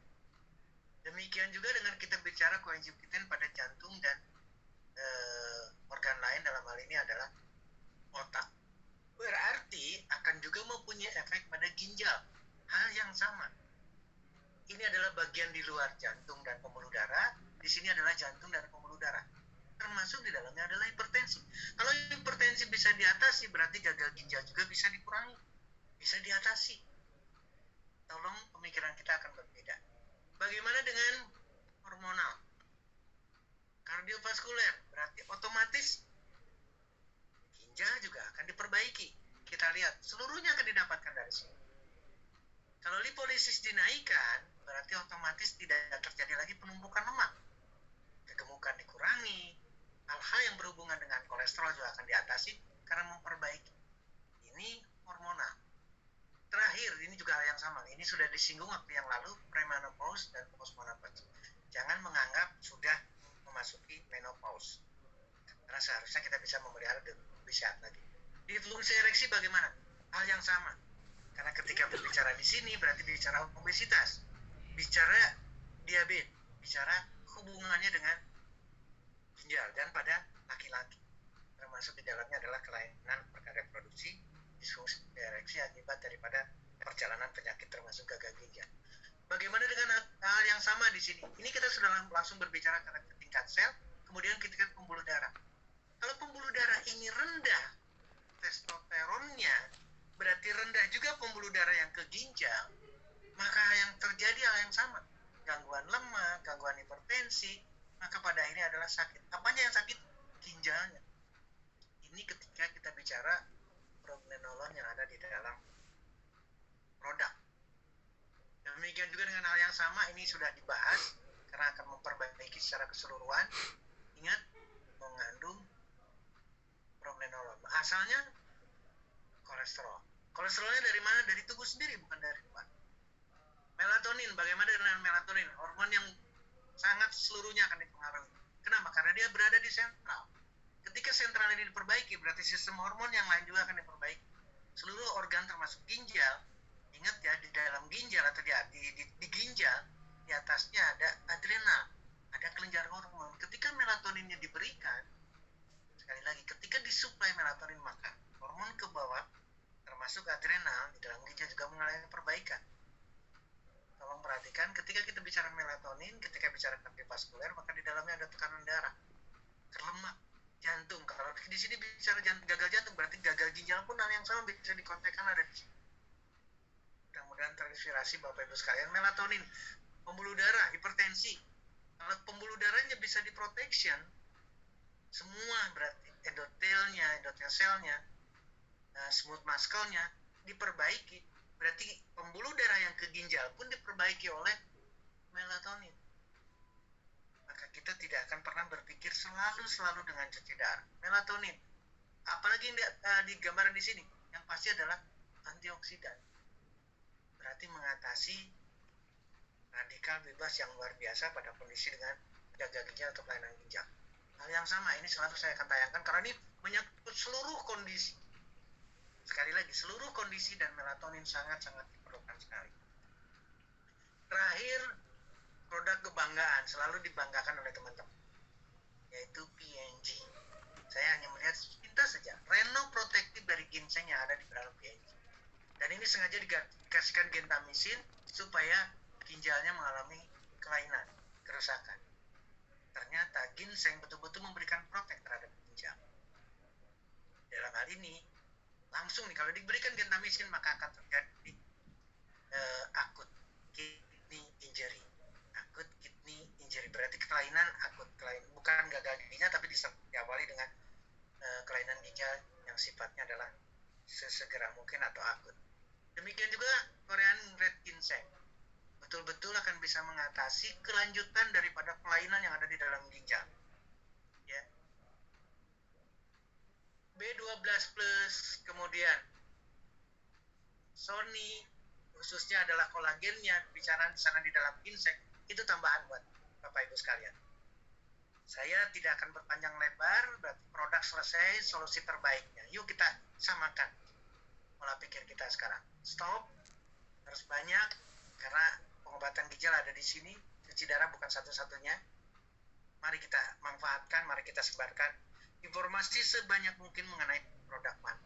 Demikian juga dengan kita bicara koenzim Q10 pada jantung dan organ lain, dalam hal ini adalah otak. Berarti akan juga mempunyai efek pada ginjal. Hal yang sama. Ini adalah bagian di luar jantung dan pembuluh darah. Di sini adalah jantung dan pembuluh darah. Termasuk di dalamnya adalah hipertensi. Kalau hipertensi bisa diatasi, berarti gagal ginjal juga bisa dikurangi, bisa diatasi. Tolong pemikiran kita akan berbeda. Bagaimana dengan hormonal? Kardiovaskuler, berarti otomatis ginjal juga akan diperbaiki. Kita lihat, seluruhnya akan didapatkan dari sini. Kalau lipolisis dinaikkan, berarti otomatis tidak terjadi lagi penumpukan lemak. Kegemukan dikurangi, hal-hal yang berhubungan dengan kolesterol juga akan diatasi karena memperbaiki. Ini hormonal. Terakhir, ini juga hal yang sama. Ini sudah disinggung waktu yang lalu, premenopause dan postmenopause. Jangan menganggap sudah memasuki menopause. Karena seharusnya kita bisa memelihara lebih sehat lagi. Di fungsi ereksi bagaimana? Hal yang sama. Karena ketika berbicara di sini berarti bicara obesitas, bicara diabetes, bicara hubungannya dengan ginjal dan pada laki-laki. Termasuk di dalamnya adalah kelainan perkara reproduksi, disfungsi ereksi akibat daripada perjalanan penyakit termasuk gagal ginjal. Bagaimana dengan hal yang sama di sini? Ini kita sudah langsung berbicara ke tingkat sel, kemudian kita pembuluh darah. Kalau pembuluh darah ini rendah testosteronnya, berarti rendah juga pembuluh darah yang ke ginjal, maka yang terjadi hal yang sama, gangguan lemak, gangguan hipertensi, maka pada akhirnya adalah sakit. Apanya yang sakit? Ginjalnya. Ini ketika kita bicara pregnenolon yang ada di dalam produk. Demikian juga dengan hal yang sama, ini sudah dibahas karena akan memperbaiki secara keseluruhan. Ingat, mengandung pregnenolon. Asalnya kolesterol. Kolesterolnya dari mana? Dari tubuh sendiri, bukan dari luar. Melatonin, bagaimana dengan melatonin? Hormon yang sangat seluruhnya akan dipengaruhi. Kenapa? Karena dia berada di sentral. Ketika sentral ini diperbaiki, berarti sistem hormon yang lain juga akan diperbaiki. Seluruh organ termasuk ginjal, ingat ya, di dalam ginjal atau di ginjal, di atasnya ada adrenal, ada kelenjar hormon. Ketika melatoninnya diberikan, sekali lagi, ketika disuplai melatonin, maka hormon ke bawah, termasuk adrenal, di dalam ginjal juga mengalami perbaikan. Tolong perhatikan, ketika kita bicara melatonin, ketika bicara kardiovaskuler, maka di dalamnya ada tekanan darah, lemak, jantung. Kalau di sini bicara gagal jantung, berarti gagal ginjal pun hal yang sama bisa dikontekkan ada di sini. Mudah-mudahan terinspirasi Bapak Ibu sekalian. Melatonin, pembuluh darah, hipertensi. Kalau pembuluh darahnya bisa diprotection, semua berarti endotelnya, endotel selnya, smooth muscle-nya diperbaiki. Berarti pembuluh darah yang ke ginjal pun diperbaiki oleh melatonin. Maka kita tidak akan pernah berpikir selalu dengan cuci darah. Melatonin, apalagi yang digambarkan di sini, yang pasti adalah antioksidan. Berarti mengatasi radikal bebas yang luar biasa pada kondisi dengan gagal ginjal atau kelainan ginjal. Hal yang sama ini selalu saya akan tayangkan karena ini menyangkut seluruh kondisi. Sekali lagi, seluruh kondisi dan melatonin sangat-sangat diperlukan sekali. Terakhir, produk kebanggaan, selalu dibanggakan oleh teman-teman, yaitu PNG. Saya hanya melihat sepintas saja, renoprotective dari ginseng yang ada di dalam PNG. Dan ini sengaja dikasihkan gentamisin supaya ginjalnya mengalami kelainan, kerusakan. Ternyata ginseng betul-betul memberikan protek terhadap ginjal. Dalam hal ini, langsung nih, kalau diberikan gentamisin maka akan terjadi akut kidney injury. Akut kidney injury berarti kelainan akut, bukan gagal ginjal tapi diawali dengan kelainan ginjal yang sifatnya adalah sesegera mungkin atau akut. Demikian juga Korean red ginseng betul-betul akan bisa mengatasi kelanjutan daripada kelainan yang ada di dalam ginjal. Ya. B12+, kemudian Sony, khususnya adalah kolagennya, bicara di sana di dalam ginseng, itu tambahan buat Bapak Ibu sekalian. Saya tidak akan berpanjang lebar, berarti produk selesai, solusi terbaiknya. Yuk kita samakan pola pikir kita sekarang. Stop, harus banyak, karena pengobatan ginjal ada di sini, cuci darah bukan satu-satunya. Mari kita manfaatkan, mari kita sebarkan informasi sebanyak mungkin mengenai produk MAN.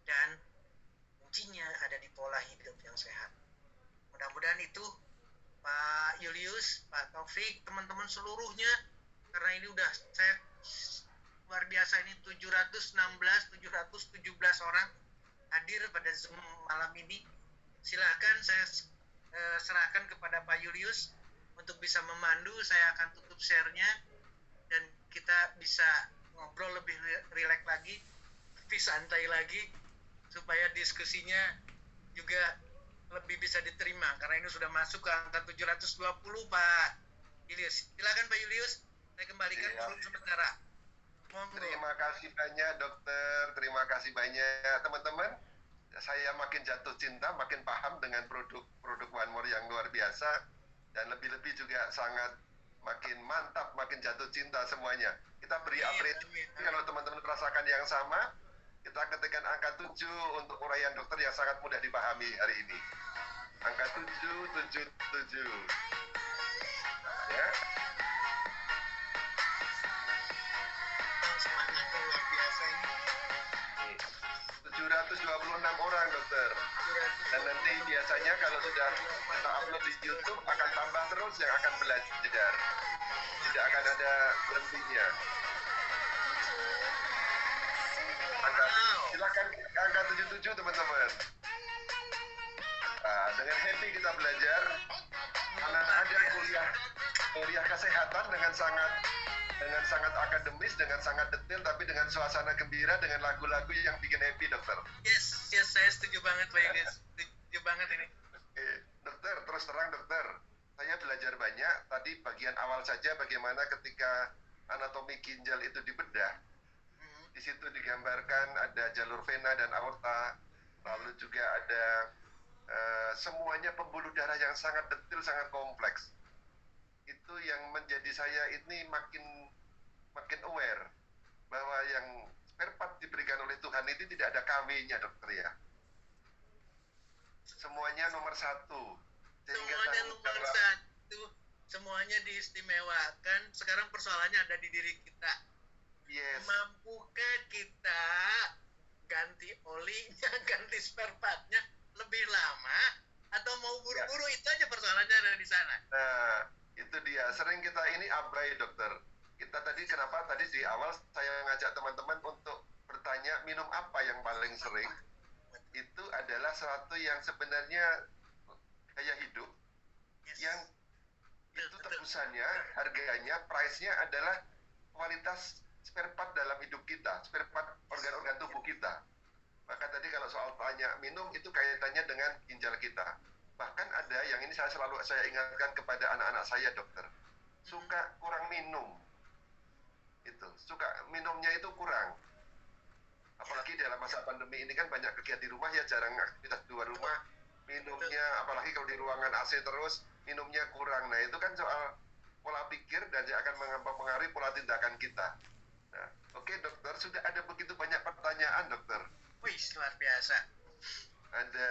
Dan kuncinya ada di pola hidup yang sehat. Mudah-mudahan itu Pak Julius, Pak Taufik, teman-teman seluruhnya, karena ini udah saya luar biasa, ini 717 orang hadir pada Zoom malam ini. Silakan saya serahkan kepada Pak Julius untuk bisa memandu. Saya akan tutup share-nya dan kita bisa ngobrol lebih rileks lagi, lebih santai lagi, supaya diskusinya juga lebih bisa diterima, karena ini sudah masuk ke angka 720 Pak Julius. Silakan Pak Julius, saya kembalikan dulu sementara. Terima kasih banyak dokter, terima kasih banyak teman-teman. Saya makin jatuh cinta, makin paham dengan produk One More yang luar biasa, dan lebih-lebih juga sangat makin mantap, makin jatuh cinta semuanya. Kita beri apresiasi kalau teman-teman merasakan yang sama. Kita ketikkan angka 7 untuk uraian dokter yang sangat mudah dipahami hari ini. Angka 777. Ya. Semangatnya luar biasa ini. 726 orang dokter. Dan nanti biasanya kalau sudah kita upload di YouTube akan tambah terus yang akan belajar. Tidak akan ada berhentinya. Silakan angka 77 teman-teman. Nah, dengan happy kita belajar karena ada kuliah kesehatan dengan sangat akademis, dengan sangat detail, tapi dengan suasana gembira, dengan lagu-lagu yang bikin happy, dokter. Yes, saya setuju banget Pak Yudis. Setuju banget ini. Dokter, terus terang dokter, saya belajar banyak. Tadi bagian awal saja bagaimana ketika anatomi ginjal itu dibedah. Di situ digambarkan ada jalur vena dan aorta, lalu juga ada semuanya pembuluh darah yang sangat detail, sangat kompleks. Itu yang menjadi saya ini makin aware bahwa yang spare part diberikan oleh Tuhan itu tidak ada KW-nya dokter ya. Semuanya nomor 1. Semuanya nomor 1. Semuanya diistimewakan. Sekarang persoalannya ada di diri kita. Yes. Mampukah kita ganti olinya, ganti spare part-nya lebih lama, atau mau buru-buru? Itu aja persoalannya ada di sana. Nah, itu dia. Sering kita ini abai dokter. Kita kenapa tadi di awal saya ngajak teman-teman untuk bertanya minum apa yang paling sering. Itu adalah sesuatu yang sebenarnya gaya hidup. Yang itu tebusannya, harganya, price-nya adalah kualitas spare part dalam hidup kita, spare part organ-organ tubuh kita. Maka tadi kalau soal tanya minum, itu kaitannya dengan ginjal kita. Bahkan ada yang ini saya ingatkan kepada anak-anak saya dokter, suka kurang minum. Itu, suka minumnya itu kurang. Apalagi dalam masa pandemi ini kan banyak kegiatan di rumah ya, jarang aktivitas di luar rumah. Minumnya, apalagi kalau di ruangan AC terus, minumnya kurang. Nah itu kan soal pola pikir dan dia akan mempengaruhi pola tindakan kita. Nah, oke dokter, sudah ada begitu banyak pertanyaan dokter. Wih, luar biasa. Ada,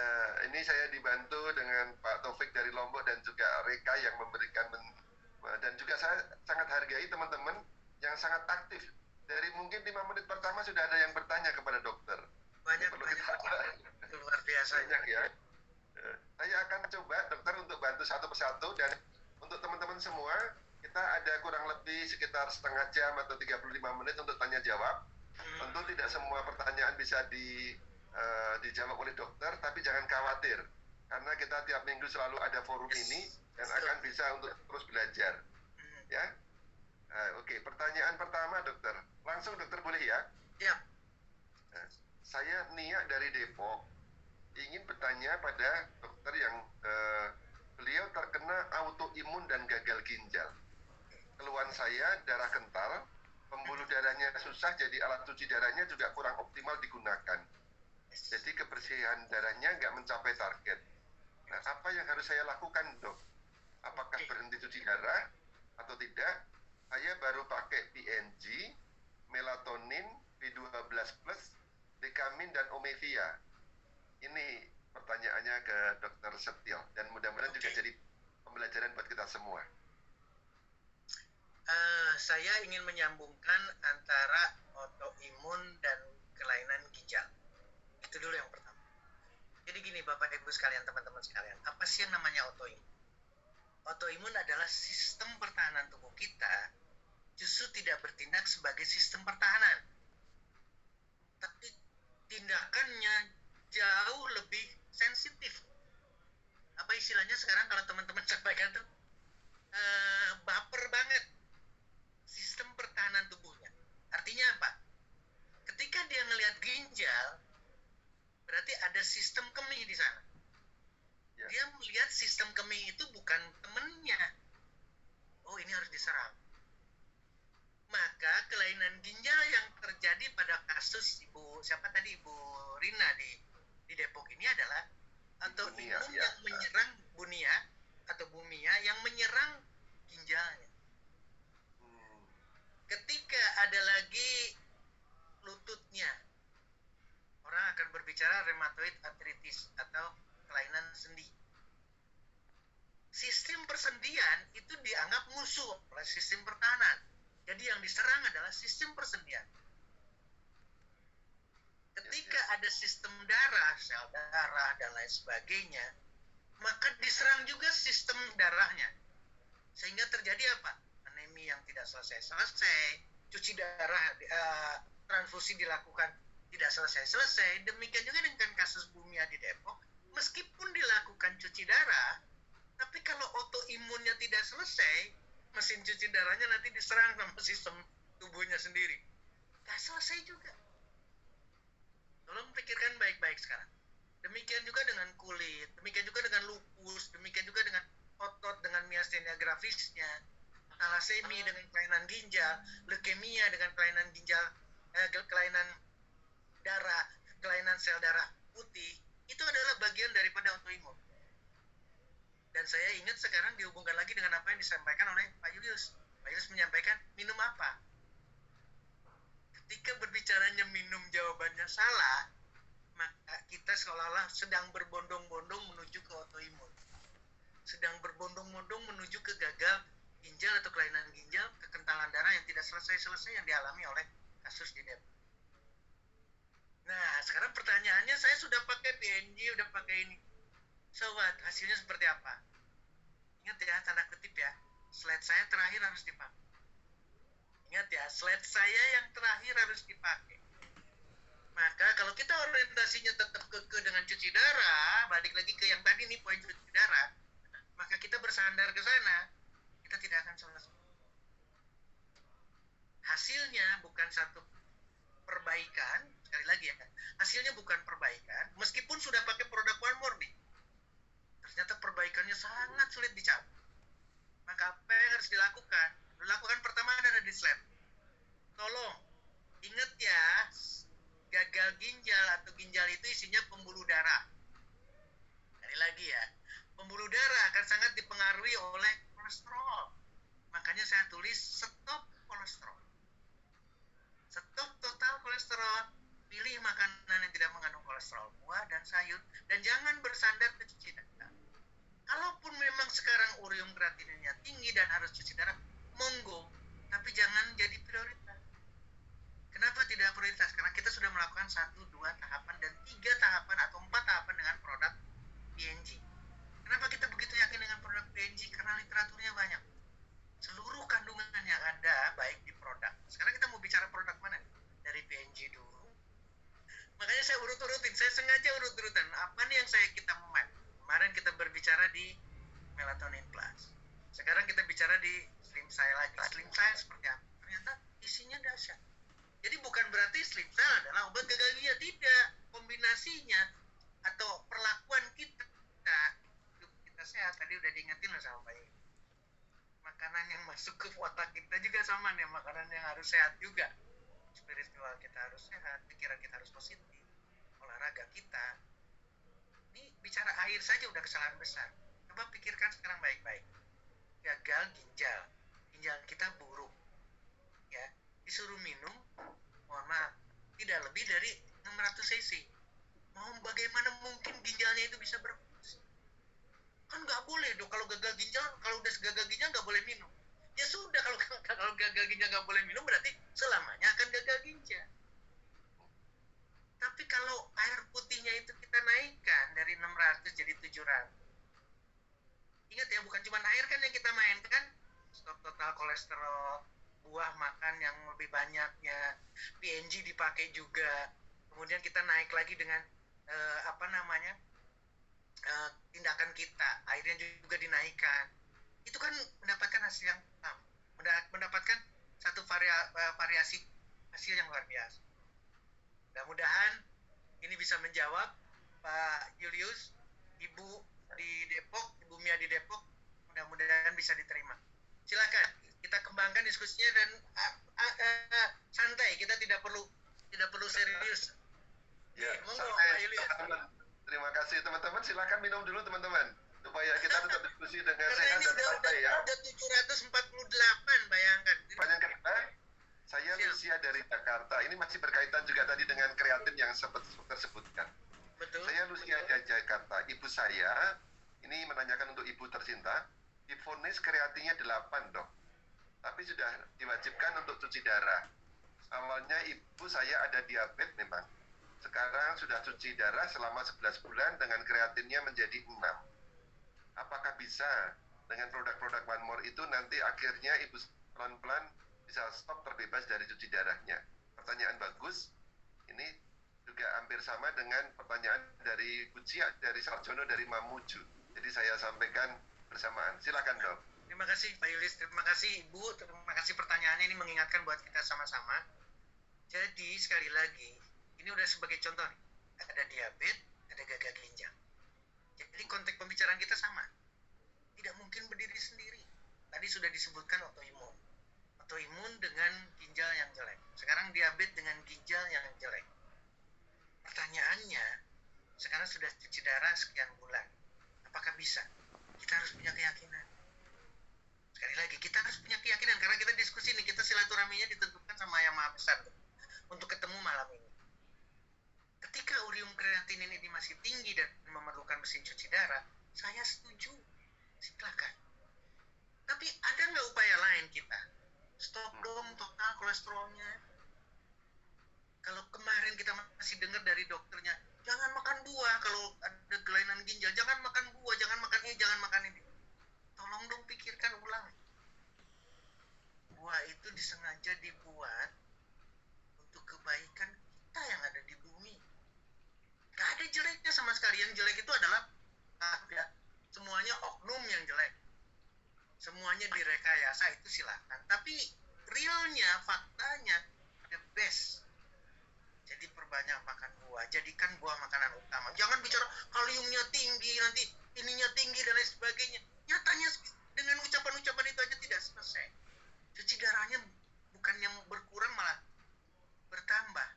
ini saya dibantu dengan Pak Taufik dari Lombok dan juga Reka yang memberikan, dan juga saya sangat hargai teman-teman yang sangat aktif. Dari mungkin 5 menit pertama sudah ada yang bertanya kepada dokter. Banyak. Luar biasa. Banyak ya. Saya akan coba dokter untuk bantu satu persatu, dan untuk teman-teman semua, kita ada kurang lebih sekitar setengah jam atau 35 menit untuk tanya jawab. Tentu tidak semua pertanyaan bisa dijawab oleh dokter, tapi jangan khawatir, karena kita tiap minggu selalu ada forum ini dan akan bisa untuk terus belajar. Ya, oke. Pertanyaan pertama dokter, langsung dokter boleh ya? Ya. Saya Nia dari Depok, ingin bertanya pada dokter yang beliau terkena autoimun dan gagal ginjal. Keluhan saya darah kental, pembuluh darahnya susah, jadi alat cuci darahnya juga kurang optimal digunakan. Jadi kebersihan darahnya nggak mencapai target. Nah, apa yang harus saya lakukan, dok? Apakah berhenti cuci darah atau tidak? Saya baru pakai PNG, melatonin, B12+, dekamin, dan omevia. Ini pertanyaannya ke Dr. Setio, dan mudah-mudahan juga jadi pembelajaran buat kita semua. Saya ingin menyambungkan antara autoimun dan kelainan ginjal. Itu dulu yang pertama. Jadi gini Bapak Ibu sekalian, teman-teman sekalian, apa sih yang namanya autoimun? Autoimun adalah sistem pertahanan tubuh kita justru tidak bertindak sebagai sistem pertahanan, tapi tindakannya jauh lebih sensitif. Apa istilahnya sekarang kalau teman-teman sampaikan tuh baper banget sistem pertahanan tubuhnya. Artinya apa? Ketika dia ngelihat ginjal, berarti ada sistem kemih di sana. Ya. Dia melihat sistem kemih itu bukan temennya. Oh, ini harus diserang. Maka kelainan ginjal yang terjadi pada kasus Ibu Rina di Depok ini adalah autoimun yang menyerang Bumia yang menyerang ginjalnya. Ketika ada lagi lututnya, berbicara rheumatoid arthritis atau kelainan sendi. Sistem persendian itu dianggap musuh oleh sistem pertahanan. Jadi yang diserang adalah sistem persendian. Ketika ada sistem darah, sel darah, dan lain sebagainya, maka diserang juga sistem darahnya. Sehingga terjadi apa? Anemia yang tidak selesai-selesai, cuci darah, transfusi dilakukan tidak selesai-selesai. Demikian juga dengan kasus Bumia di Depok, meskipun dilakukan cuci darah, tapi kalau autoimunnya tidak selesai, mesin cuci darahnya nanti diserang sama sistem tubuhnya sendiri. Nggak selesai juga. Tolong pikirkan baik-baik sekarang. Demikian juga dengan kulit, demikian juga dengan lupus, demikian juga dengan otot, dengan miastenia grafisnya, thalassemia dengan kelainan ginjal, leukemia dengan kelainan ginjal, kelainan darah, kelainan sel darah putih, itu adalah bagian daripada autoimun. Dan saya ingat sekarang dihubungkan lagi dengan apa yang disampaikan oleh Pak Julius. Pak Julius menyampaikan, minum apa? Ketika berbicaranya minum jawabannya salah, maka kita seolah-olah sedang berbondong-bondong menuju ke autoimun. Sedang berbondong-bondong menuju ke gagal ginjal atau kelainan ginjal, kekentalan darah yang tidak selesai-selesai yang dialami oleh kasus di Depok. Nah, sekarang pertanyaannya, saya sudah pakai PNG, udah pakai ini. So what? Hasilnya seperti apa? Ingat ya, tanda kutip ya, slide saya terakhir harus dipakai. Ingat ya, slide saya yang terakhir harus dipakai. Maka kalau kita orientasinya tetap kekeh dengan cuci darah, balik lagi ke yang tadi nih, poin cuci darah, maka kita bersandar ke sana, kita tidak akan selesai. Hasilnya bukan satu perbaikan, sekali lagi ya, hasilnya bukan perbaikan, meskipun sudah pakai produk One More nih. Ternyata perbaikannya sangat sulit dicapai. Maka apa yang harus dilakukan? Dilakukan pertama adalah di swab. Tolong, ingat ya, gagal ginjal atau ginjal itu isinya pembuluh darah. Sekali lagi ya, pembuluh darah akan sangat dipengaruhi oleh kolesterol. Makanya saya tulis stop kolesterol. Stop total kolesterol. Pilih makanan yang tidak mengandung kolesterol, buah dan sayur, dan jangan bersandar ke cuci darah. Kalaupun memang sekarang urium kreatininnya tinggi dan harus cuci darah, monggo, tapi jangan jadi prioritas. Kenapa tidak prioritas? Karena kita sudah melakukan 1, 2 tahapan dan 3 tahapan atau 4 tahapan dengan produk PNG. Kenapa kita begitu yakin dengan produk PNG? Karena literaturnya banyak. Seluruh kandungan yang ada baik di produk. Sekarang kita mau bicara produk mana? Dari PNG dulu. Makanya saya urut-urutin, saya sengaja urut-urutan. Apa nih yang kita mau? Kemarin kita berbicara di melatonin plus. Sekarang kita bicara di slim cell lagi. Slim cell seperti apa? Ternyata isinya dahsyat. Jadi bukan berarti slim cell adalah obat gagal ginjal, tidak. Kombinasinya atau perlakuan kita sehat. Tadi udah diingetin loh sama Pak. Makanan yang masuk ke otak kita juga sama nih, makanan yang harus sehat juga. Spiritual kita harus sehat, pikiran kita harus positif, olahraga kita. Ini bicara air saja udah kesalahan besar. Coba pikirkan sekarang baik-baik. Gagal ginjal, ginjal kita buruk, ya, disuruh minum, mohon maaf, tidak lebih dari 600 cc. Mau bagaimana mungkin ginjalnya itu bisa berfungsi? Kan nggak boleh dong, kalau gagal ginjal, kalau udah gagal ginjal nggak boleh minum. Ya sudah, kalau gagal ginjal nggak boleh minum, berarti selamanya akan gagal ginjal. Tapi kalau air putihnya itu kita naikkan dari 600 jadi 700. Ingat ya, bukan cuma air kan yang kita mainkan, stop total kolesterol, buah makan yang lebih banyaknya, PNG dipakai juga. Kemudian kita naik lagi dengan tindakan kita, airnya juga dinaikkan. Itu kan mendapatkan hasil yang mendapatkan satu variasi hasil yang luar biasa. Mudah-mudahan ini bisa menjawab Pak Julius, Ibu di Depok, Ibu Mia di Depok, mudah-mudahan bisa diterima. Silakan kita kembangkan diskusinya dan santai, kita tidak perlu serius. Ya, monggo Pak Julius. Terima kasih teman-teman, silakan minum dulu teman-teman supaya kita tetap diskusi dengan sehat dan santai ya. Udah 748, bayangkan. Pertanyaan kedua, saya Lucia dari Jakarta. Ini masih berkaitan juga tadi dengan kreatin yang sempat tersebutkan. Betul. Saya Lucia dari Jakarta. Ibu saya ini menanyakan untuk ibu tercinta, divonis kreatinnya 8, Dok. Tapi sudah diwajibkan untuk cuci darah. Awalnya ibu saya ada diabetes memang. Sekarang sudah cuci darah selama 11 bulan dengan kreatinnya menjadi 6. Apakah bisa dengan produk-produk One More itu nanti akhirnya ibu pelan-pelan bisa stop terbebas dari cuci darahnya? Pertanyaan bagus. Ini juga hampir sama dengan pertanyaan dari Bucia, dari Sarjono, dari Mamuju. Jadi saya sampaikan bersamaan. Silakan, Dok. Terima kasih Pak Yulis, terima kasih Ibu, terima kasih pertanyaannya, ini mengingatkan buat kita sama-sama. Jadi sekali lagi, ini udah sebagai contoh nih, ada diabetes, ada gagal ginjal. Jadi konteks pembicaraan kita sama, tidak mungkin berdiri sendiri. Tadi sudah disebutkan autoimun dengan ginjal yang jelek. Sekarang diabetes dengan ginjal yang jelek. Pertanyaannya, sekarang sudah cuci darah sekian bulan, apakah bisa? Kita harus punya keyakinan. Sekali lagi, kita harus punya keyakinan, karena kita diskusi nih, kita silaturahminya ditentukan sama Yang Maha Besar untuk ketemu malam ini. Ketika urium kreatinin ini masih tinggi dan memerlukan mesin cuci darah, saya setuju, silakan. Tapi ada nggak upaya lain kita? Stop dong total kolesterolnya. Kalau kemarin kita masih dengar dari dokternya, jangan makan buah kalau ada kelainan ginjal, jangan makan buah, jangan makan ini, jangan makan ini. Tolong dong pikirkan ulang. Buah itu disengaja dibuat untuk kebaikan kita yang ada di bumi. Gak ada jeleknya sama sekali. Yang jelek itu adalah semuanya oknum yang jelek. Semuanya direkayasa, itu silakan. Tapi realnya, faktanya, the best. Jadi perbanyak makan buah. Jadikan buah makanan utama. Jangan bicara kaliumnya tinggi, nanti ininya tinggi dan lain sebagainya. Nyatanya dengan ucapan-ucapan itu aja tidak selesai. Cuci darahnya bukan yang berkurang, malah bertambah.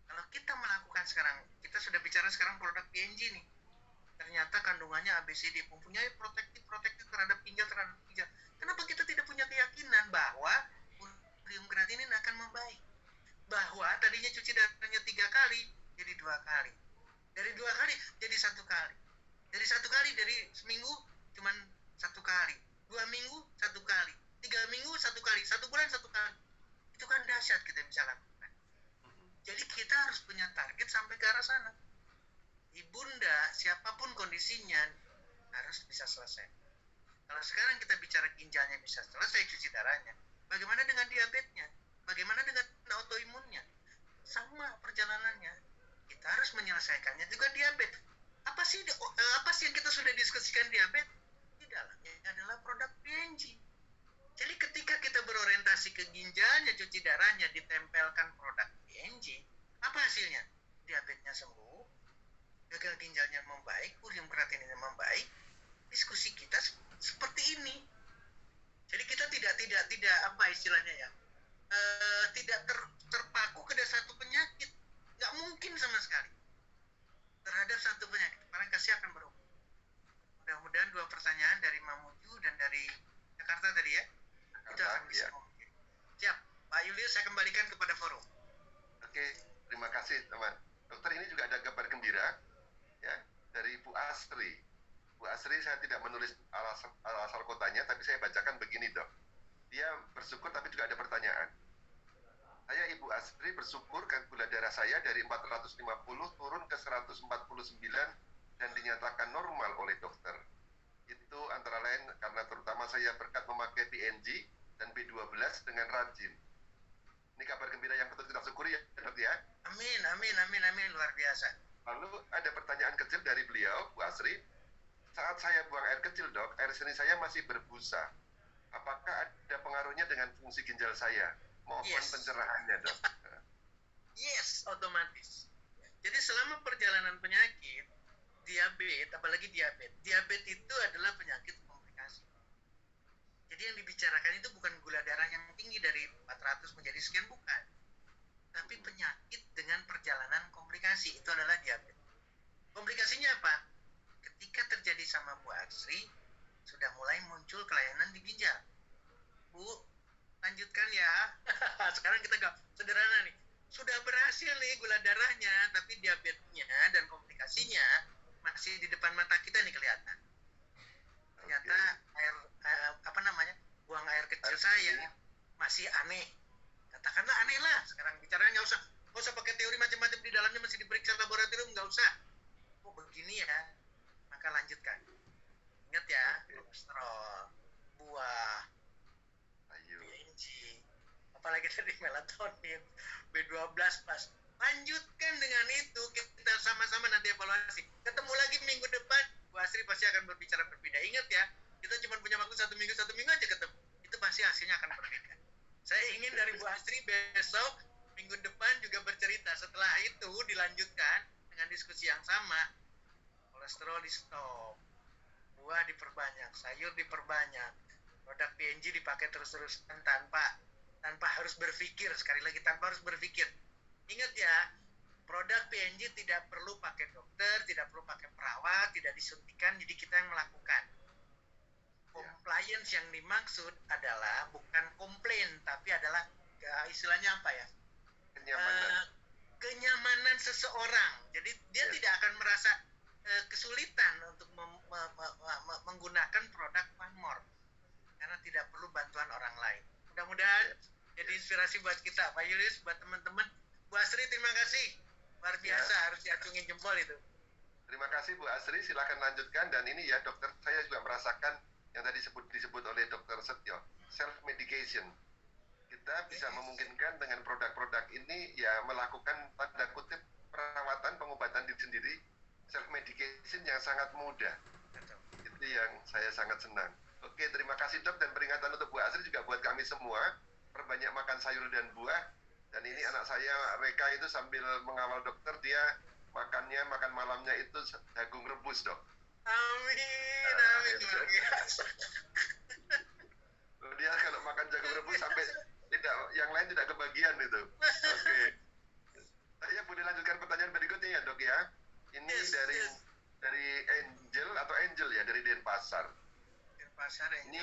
Kalau kita melakukan sekarang, kita sudah bicara sekarang produk PNG nih. Ternyata kandungannya ABCD, mempunyai protektif terhadap ginjal. Kenapa kita tidak punya keyakinan bahwa urium kreatinin akan membaik? Bahwa tadinya cuci darahnya 3 kali, jadi 2 kali. Dari 2 kali, jadi 1 kali. Dari 1 kali, dari seminggu, cuman 1 kali. 2 minggu, 1 kali. 3 minggu, 1 kali. 1 bulan, 1 kali. Itu kan dahsyat kita bisa lakukan. Jadi kita harus punya target sampai ke arah sana. Ibunda, siapapun kondisinya, harus bisa selesai. Kalau sekarang kita bicara ginjalnya bisa selesai cuci darahnya, bagaimana dengan diabetesnya? Bagaimana dengan autoimunnya? Sama perjalanannya. Kita harus menyelesaikannya juga diabetes. Apa sih yang kita sudah diskusikan diabetes? Di dalamnya adalah produk PNG. Jadi ketika kita berorientasi ke ginjalnya, cuci darahnya, ditempelkan produk PNG, apa hasilnya? Diabetesnya sembuh, gagal ginjalnya membaik, urium kreatininnya membaik. Diskusi kita seperti ini. Jadi kita tidak apa istilahnya ya, tidak terpaku ke satu penyakit. Nggak mungkin sama sekali terhadap satu penyakit. Karena kasih akan berubah. Mudah-mudahan 2 pertanyaan dari Mamuju dan dari Jakarta tadi ya, itu akan bisa mungkin. Siap, Pak Julius, saya kembalikan kepada forum. Oke, terima kasih teman. Dokter, ini juga ada kabar gembira ya dari Bu Asri. Bu Asri, saya tidak menulis asal kotanya, tapi saya bacakan begini, Dok. Dia bersyukur tapi juga ada pertanyaan. Saya Ibu Asri bersyukur gula darah saya dari 450 turun ke 149 dan dinyatakan normal oleh dokter. Itu antara lain karena terutama saya berkat memakai PNG dan B12 dengan rajin. Ini kabar gembira yang patut kita syukuri ya, Dok ya. Amin, luar biasa. Lalu ada pertanyaan kecil dari beliau, Bu Asri. Saat saya buang air kecil, Dok, air seni saya masih berbusa. Apakah ada pengaruhnya dengan fungsi ginjal saya? Mohon pencerahannya, Dok. Yes, otomatis. Jadi selama perjalanan penyakit, diabetes, apalagi diabetes itu adalah penyakit komplikasi. Jadi yang dibicarakan itu bukan gula darah yang tinggi dari 400 menjadi sekian, bukan. Tapi penyakit dengan perjalanan komplikasi, itu adalah diabetes. Komplikasinya apa? Ketika terjadi sama Bu Asri, sudah mulai muncul kelainan di ginjal. Bu, lanjutkan ya. Sekarang kita gak sederhana nih. Sudah berhasil nih gula darahnya, tapi diabetesnya begini ya, maka lanjutkan. Ingat ya, kolesterol, buah, Ayo. PNG, apalagi tadi melatonin, B12 pas. Lanjutkan dengan itu, kita sama-sama nanti evaluasi. Ketemu lagi minggu depan, Bu Asri pasti akan berbicara berbeda. Ingat ya, kita cuma punya waktu satu minggu aja ketemu. Itu pasti hasilnya akan berbeda. Saya ingin dari Bu Asri besok, minggu depan juga bercerita. Setelah itu dilanjutkan dengan diskusi yang sama. Kolesterol di stop, buah diperbanyak, sayur diperbanyak, produk PNG dipakai terus-terusan tanpa harus berpikir. Sekali lagi, tanpa harus berpikir. Ingat ya, produk PNG tidak perlu pakai dokter, tidak perlu pakai perawat, tidak disuntikan, jadi kita yang melakukan. Compliance yang dimaksud adalah bukan komplain, tapi adalah istilahnya apa ya? Kenyamanan seseorang. Jadi dia tidak akan merasa kesulitan untuk menggunakan produk One More karena tidak perlu bantuan orang lain. Mudah-mudahan jadi inspirasi buat kita, Pak Julius, buat teman-teman. Bu Asri, terima kasih. Luar biasa, harus diacungin jempol itu. Terima kasih Bu Asri, silakan lanjutkan. Dan ini ya dokter, saya juga merasakan yang tadi disebut oleh Dokter Setio, self medication. Kita bisa memungkinkan dengan produk-produk ini ya melakukan tanda kutip perawatan pengobatan diri sendiri, self medication yang sangat mudah. Itu yang saya sangat senang. Oke, terima kasih Dok, dan peringatan untuk Bu Asri juga buat kami semua, perbanyak makan sayur dan buah. Dan ini anak saya Reka itu sambil mengawal dokter, dia makan malamnya itu jagung rebus, Dok. Amin, luar biasa. Dia kalau makan jagung rebus sampai yang lain tidak kebagian itu. Oke. Saya boleh lanjutkan pertanyaan berikutnya ya, Dok ya. Ini dari Angel ya, dari Denpasar. Denpasar, Ini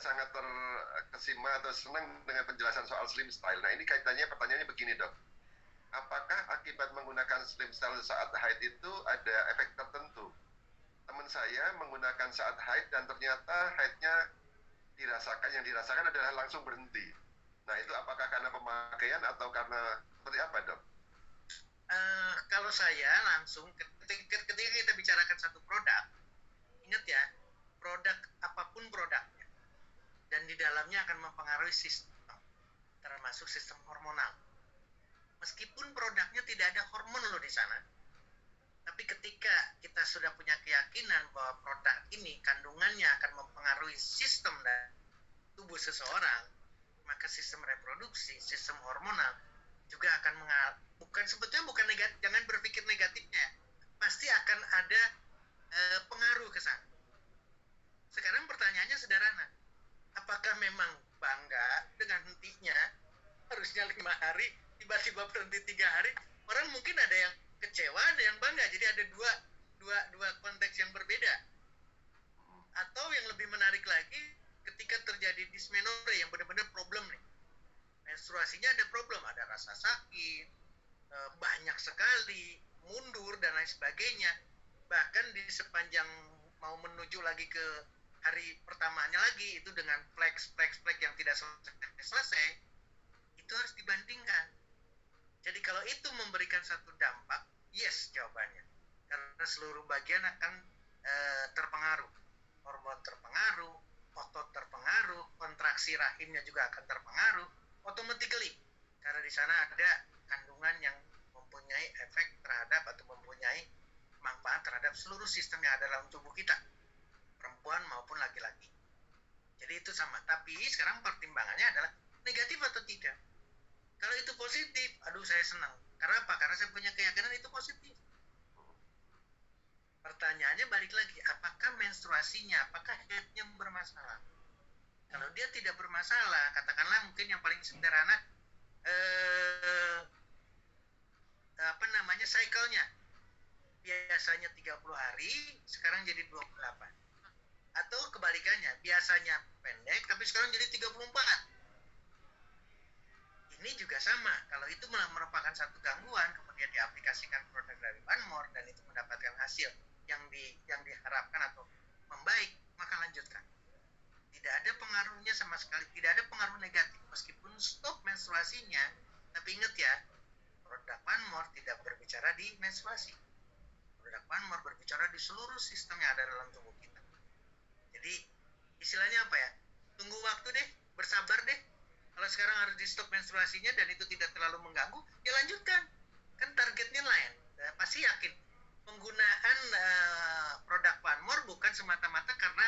sangat terkesima atau senang dengan penjelasan soal slim style. Nah, ini kaitannya pertanyaannya begini, Dok. Apakah akibat menggunakan slim style saat haid itu ada efek tertentu? Teman saya menggunakan saat haid dan ternyata haidnya yang dirasakan adalah langsung berhenti. Nah, itu apakah karena pemakaian atau karena seperti apa, Dok? Kalau saya langsung ketika kita bicarakan satu produk, ingat ya, produk apapun produknya, dan di dalamnya akan mempengaruhi sistem, termasuk sistem hormonal. Meskipun produknya tidak ada hormon loh di sana, tapi ketika kita sudah punya keyakinan bahwa produk ini kandungannya akan mempengaruhi sistem dan tubuh seseorang, maka sistem reproduksi, sistem hormonal juga akan bukan negatif. Jangan berpikir negatifnya, pasti akan ada pengaruh ke sana. Sekarang pertanyaannya sederhana, apakah memang bangga dengan hentinya? Harusnya 5 hari, tiba-tiba berhenti 3 hari. Orang mungkin ada yang kecewa, ada yang bangga. Jadi ada dua konteks yang berbeda. Atau yang lebih menarik lagi, ketika terjadi dysmenorrhea yang benar-benar problem nih. Menstruasinya ada problem, ada rasa sakit, banyak sekali, mundur dan lain sebagainya. Bahkan di sepanjang mau menuju lagi ke hari pertamanya lagi, itu dengan flex yang tidak selesai, itu harus dibandingkan. Jadi kalau itu memberikan satu dampak, yes jawabannya. Karena seluruh bagian akan terpengaruh. Hormon terpengaruh, otot terpengaruh, kontraksi rahimnya juga akan terpengaruh, automatically. Karena di sana ada kandungan yang mempunyai efek terhadap atau mempunyai manfaat terhadap seluruh sistem yang ada dalam tubuh kita, perempuan maupun laki-laki. Jadi itu sama. Tapi sekarang pertimbangannya adalah negatif atau tidak. Kalau itu positif, aduh saya senang. Karena apa? Karena saya punya keyakinan itu positif. Pertanyaannya balik lagi, apakah menstruasinya, apakah haidnya bermasalah? Kalau dia tidak bermasalah, katakanlah mungkin yang paling sederhana, cycle-nya. Biasanya 30 hari, sekarang jadi 28. Atau kebalikannya, biasanya pendek, tapi sekarang jadi 34. Ini juga sama, kalau itu merupakan satu gangguan, kemudian diaplikasikan produk dari One More, dan itu mendapatkan hasil yang diharapkan atau membaik, maka lanjutkan. Tidak ada pengaruhnya sama sekali, tidak ada pengaruh negatif, meskipun stop menstruasinya. Tapi ingat ya, produk One More tidak berbicara di menstruasi. produk One More berbicara di seluruh sistem yang ada dalam tubuh kita. Jadi istilahnya apa ya? Tunggu waktu deh, bersabar deh. Kalau sekarang harus di stop menstruasinya dan itu tidak terlalu mengganggu, ya lanjutkan. Kan targetnya lain. Pasti yakin penggunaan produk One More bukan semata-mata karena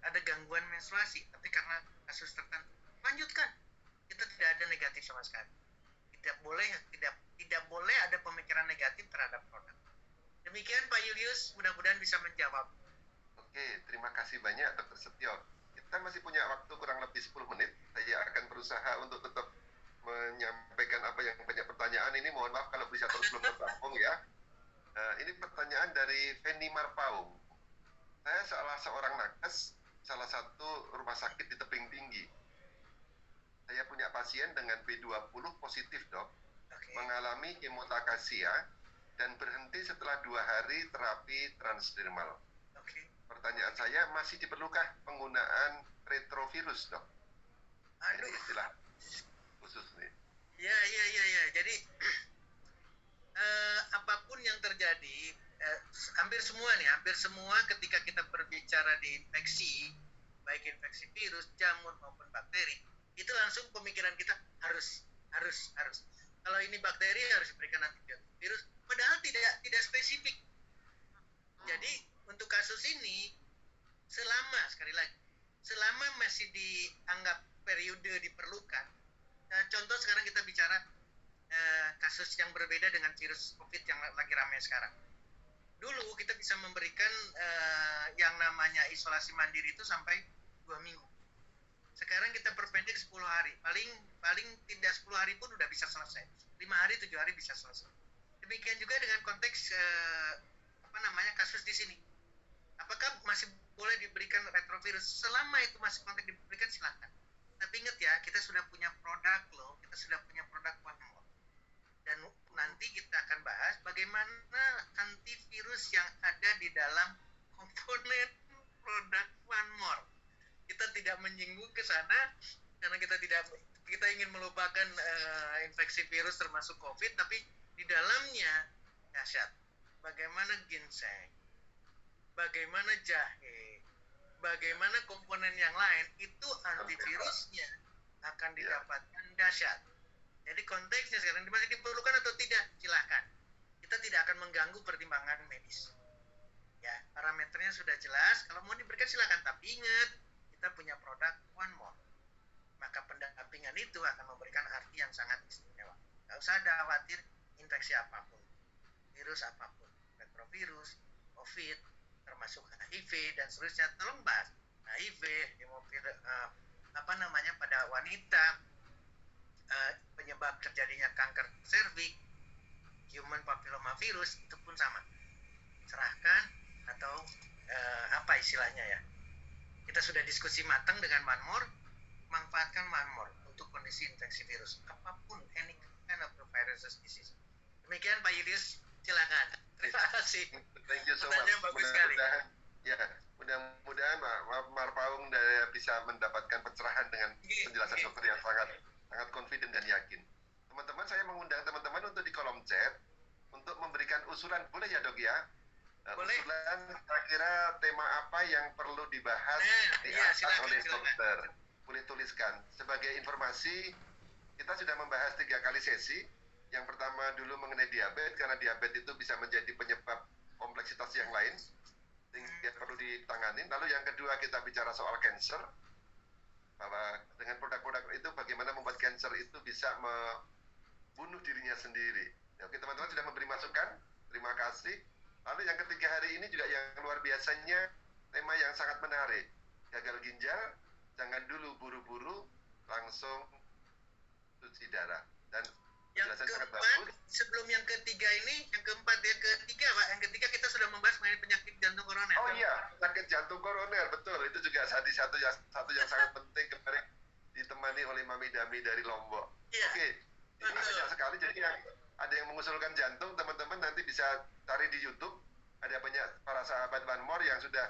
ada gangguan menstruasi, tapi karena kasus tertentu. Lanjutkan. Kita tidak ada negatif sama sekali. Tidak boleh ada pemikiran negatif terhadap produk. Demikian Pak Julius, mudah-mudahan bisa menjawab. Oke, terima kasih banyak Dr. Setio. Kita masih punya waktu kurang lebih 10 menit. Saya akan berusaha untuk tetap menyampaikan apa yang banyak pertanyaan ini. Mohon maaf kalau bisa terus belum tertampung ya. Ini pertanyaan dari Feni Marpaung. Saya salah seorang nakes, salah satu rumah sakit di tebing tinggi. Saya punya pasien dengan B20 positif, Dok. Mengalami hemotakasia dan berhenti setelah 2 hari terapi transdermal. Pertanyaan saya, masih diperlukah penggunaan retrovirus, Dok? Ini istilah khusus nih. Ya. Jadi apapun yang terjadi, hampir semua ketika kita berbicara di infeksi, baik infeksi virus, jamur maupun bakteri, itu langsung pemikiran kita harus. Kalau ini bakteri harus diberikan antibiotik. Virus, padahal tidak spesifik. Jadi untuk kasus ini, selama masih dianggap periode diperlukan, contoh sekarang kita bicara kasus yang berbeda dengan virus COVID yang lagi ramai sekarang. Dulu kita bisa memberikan yang namanya isolasi mandiri itu sampai 2 minggu. Sekarang kita perpendek 10 hari. Paling tidak 10 hari pun udah bisa selesai. 5 hari, 7 hari bisa selesai. Demikian juga dengan konteks kasus di sini. Apakah masih boleh diberikan retrovirus? Selama itu masih konteks diberikan, silakan. Tapi ingat ya, kita sudah punya produk loh, kita sudah punya produk One More. Dan nanti kita akan bahas bagaimana antivirus yang ada di dalam komponen produk One More. Kita tidak menyinggung ke sana karena kita ingin melupakan infeksi virus termasuk COVID, tapi di dalamnya dahsyat. Bagaimana ginseng, bagaimana jahe, bagaimana komponen yang lain, itu antivirusnya akan didapatkan dahsyat. Jadi konteksnya sekarang masih diperlukan atau tidak, silahkan. Kita tidak akan mengganggu pertimbangan medis. Ya, parameternya sudah jelas. Kalau mau diberikan silahkan, tapi ingat, kita punya produk One More. Maka pendampingan itu akan memberikan arti yang sangat istimewa. Nggak usah ada khawatir infeksi apapun, virus apapun, retrovirus, COVID, termasuk HIV dan seterusnya, tolong bahas. HIV, pada wanita, penyebab terjadinya kanker serviks, human papillomavirus, itu pun sama. Serahkan atau apa istilahnya ya. Kita sudah diskusi matang dengan One More, manfaatkan One More untuk kondisi infeksi virus apapun, any kind of viruses disease. Demikian Pak Julius, silakan. Terima kasih. Thank you so much. Mudah-mudahan Pak Marpaung bisa mendapatkan pencerahan dengan penjelasan dokter yang sangat confident dan yakin. Teman-teman, saya mengundang teman-teman untuk di kolom chat untuk memberikan usulan, boleh ya Dok ya? Boleh. Usulan kira-kira tema apa yang perlu dibahas oleh dokter. Boleh tuliskan. Sebagai informasi, kita sudah membahas 3 kali sesi. Yang pertama dulu mengenai diabetes, karena diabetes itu bisa menjadi penyebab kompleksitas yang lain sehingga perlu ditangani. Lalu yang kedua kita bicara soal cancer, bahwa dengan produk-produk itu bagaimana membuat cancer itu bisa membunuh dirinya sendiri. Oke, teman-teman sudah memberi masukan, terima kasih. Lalu yang ketiga hari ini juga yang luar biasanya, tema yang sangat menarik, gagal ginjal, jangan dulu buru-buru, langsung cuci darah. Dan yang keempat, sebelum yang ketiga ini, yang ketiga Pak, yang ketiga kita sudah membahas mengenai penyakit jantung koroner. Oh iya, penyakit jantung koroner, betul. Itu juga satu yang sangat penting, kemarin ditemani oleh Mami Dami dari Lombok. Iya, oke, ini banyak sekali. Jadi ada yang mengusulkan jantung, teman-teman nanti bisa cari di YouTube. Ada banyak para sahabat One More yang sudah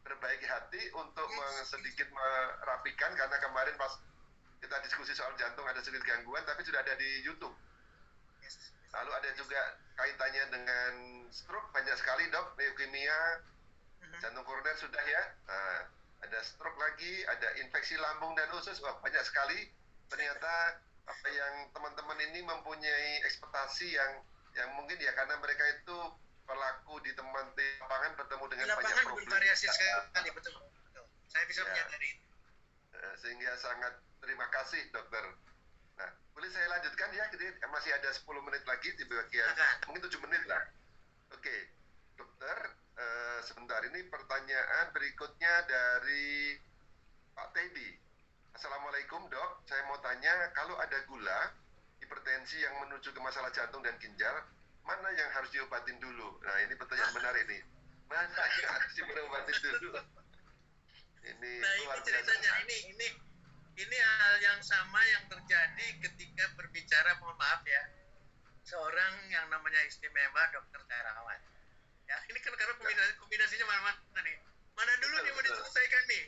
berbaik hati untuk sedikit merapikan, karena kemarin pas kita diskusi soal jantung ada sedikit gangguan, tapi sudah ada di YouTube. Lalu ada juga kaitannya dengan stroke, banyak sekali dok, leukemia, jantung koroner sudah ya. Nah, ada stroke lagi, ada infeksi lambung dan usus, wah banyak sekali. Ternyata apa yang teman-teman ini mempunyai ekspektasi yang mungkin ya karena mereka itu pelaku di teman di lapangan bertemu dengan Di banyak lapangan problem. bervariasi sekali, betul. Saya bisa Ya. menyadari. Sehingga sangat terima kasih dokter. Nah, boleh saya lanjutkan ya? Jadi masih ada 10 menit lagi di bagian, mungkin 7 menit lah. Oke, dokter, sebentar ini pertanyaan berikutnya dari Pak Teddy. Assalamualaikum dok, saya mau tanya kalau ada gula, hipertensi yang menuju ke masalah jantung dan ginjal, mana yang harus diobatin dulu? Nah ini pertanyaan menarik nih. Mana yang harus diobatin dulu? Ini Nah luar ini ceritanya, biasa. ini hal yang sama yang terjadi ketika berbicara, mohon maaf ya, seorang yang namanya istimewa Dokter Terawan. Ya ini kan karena kombinasinya mana-mana nih. Mana dulu nih mau diselesaikan nih?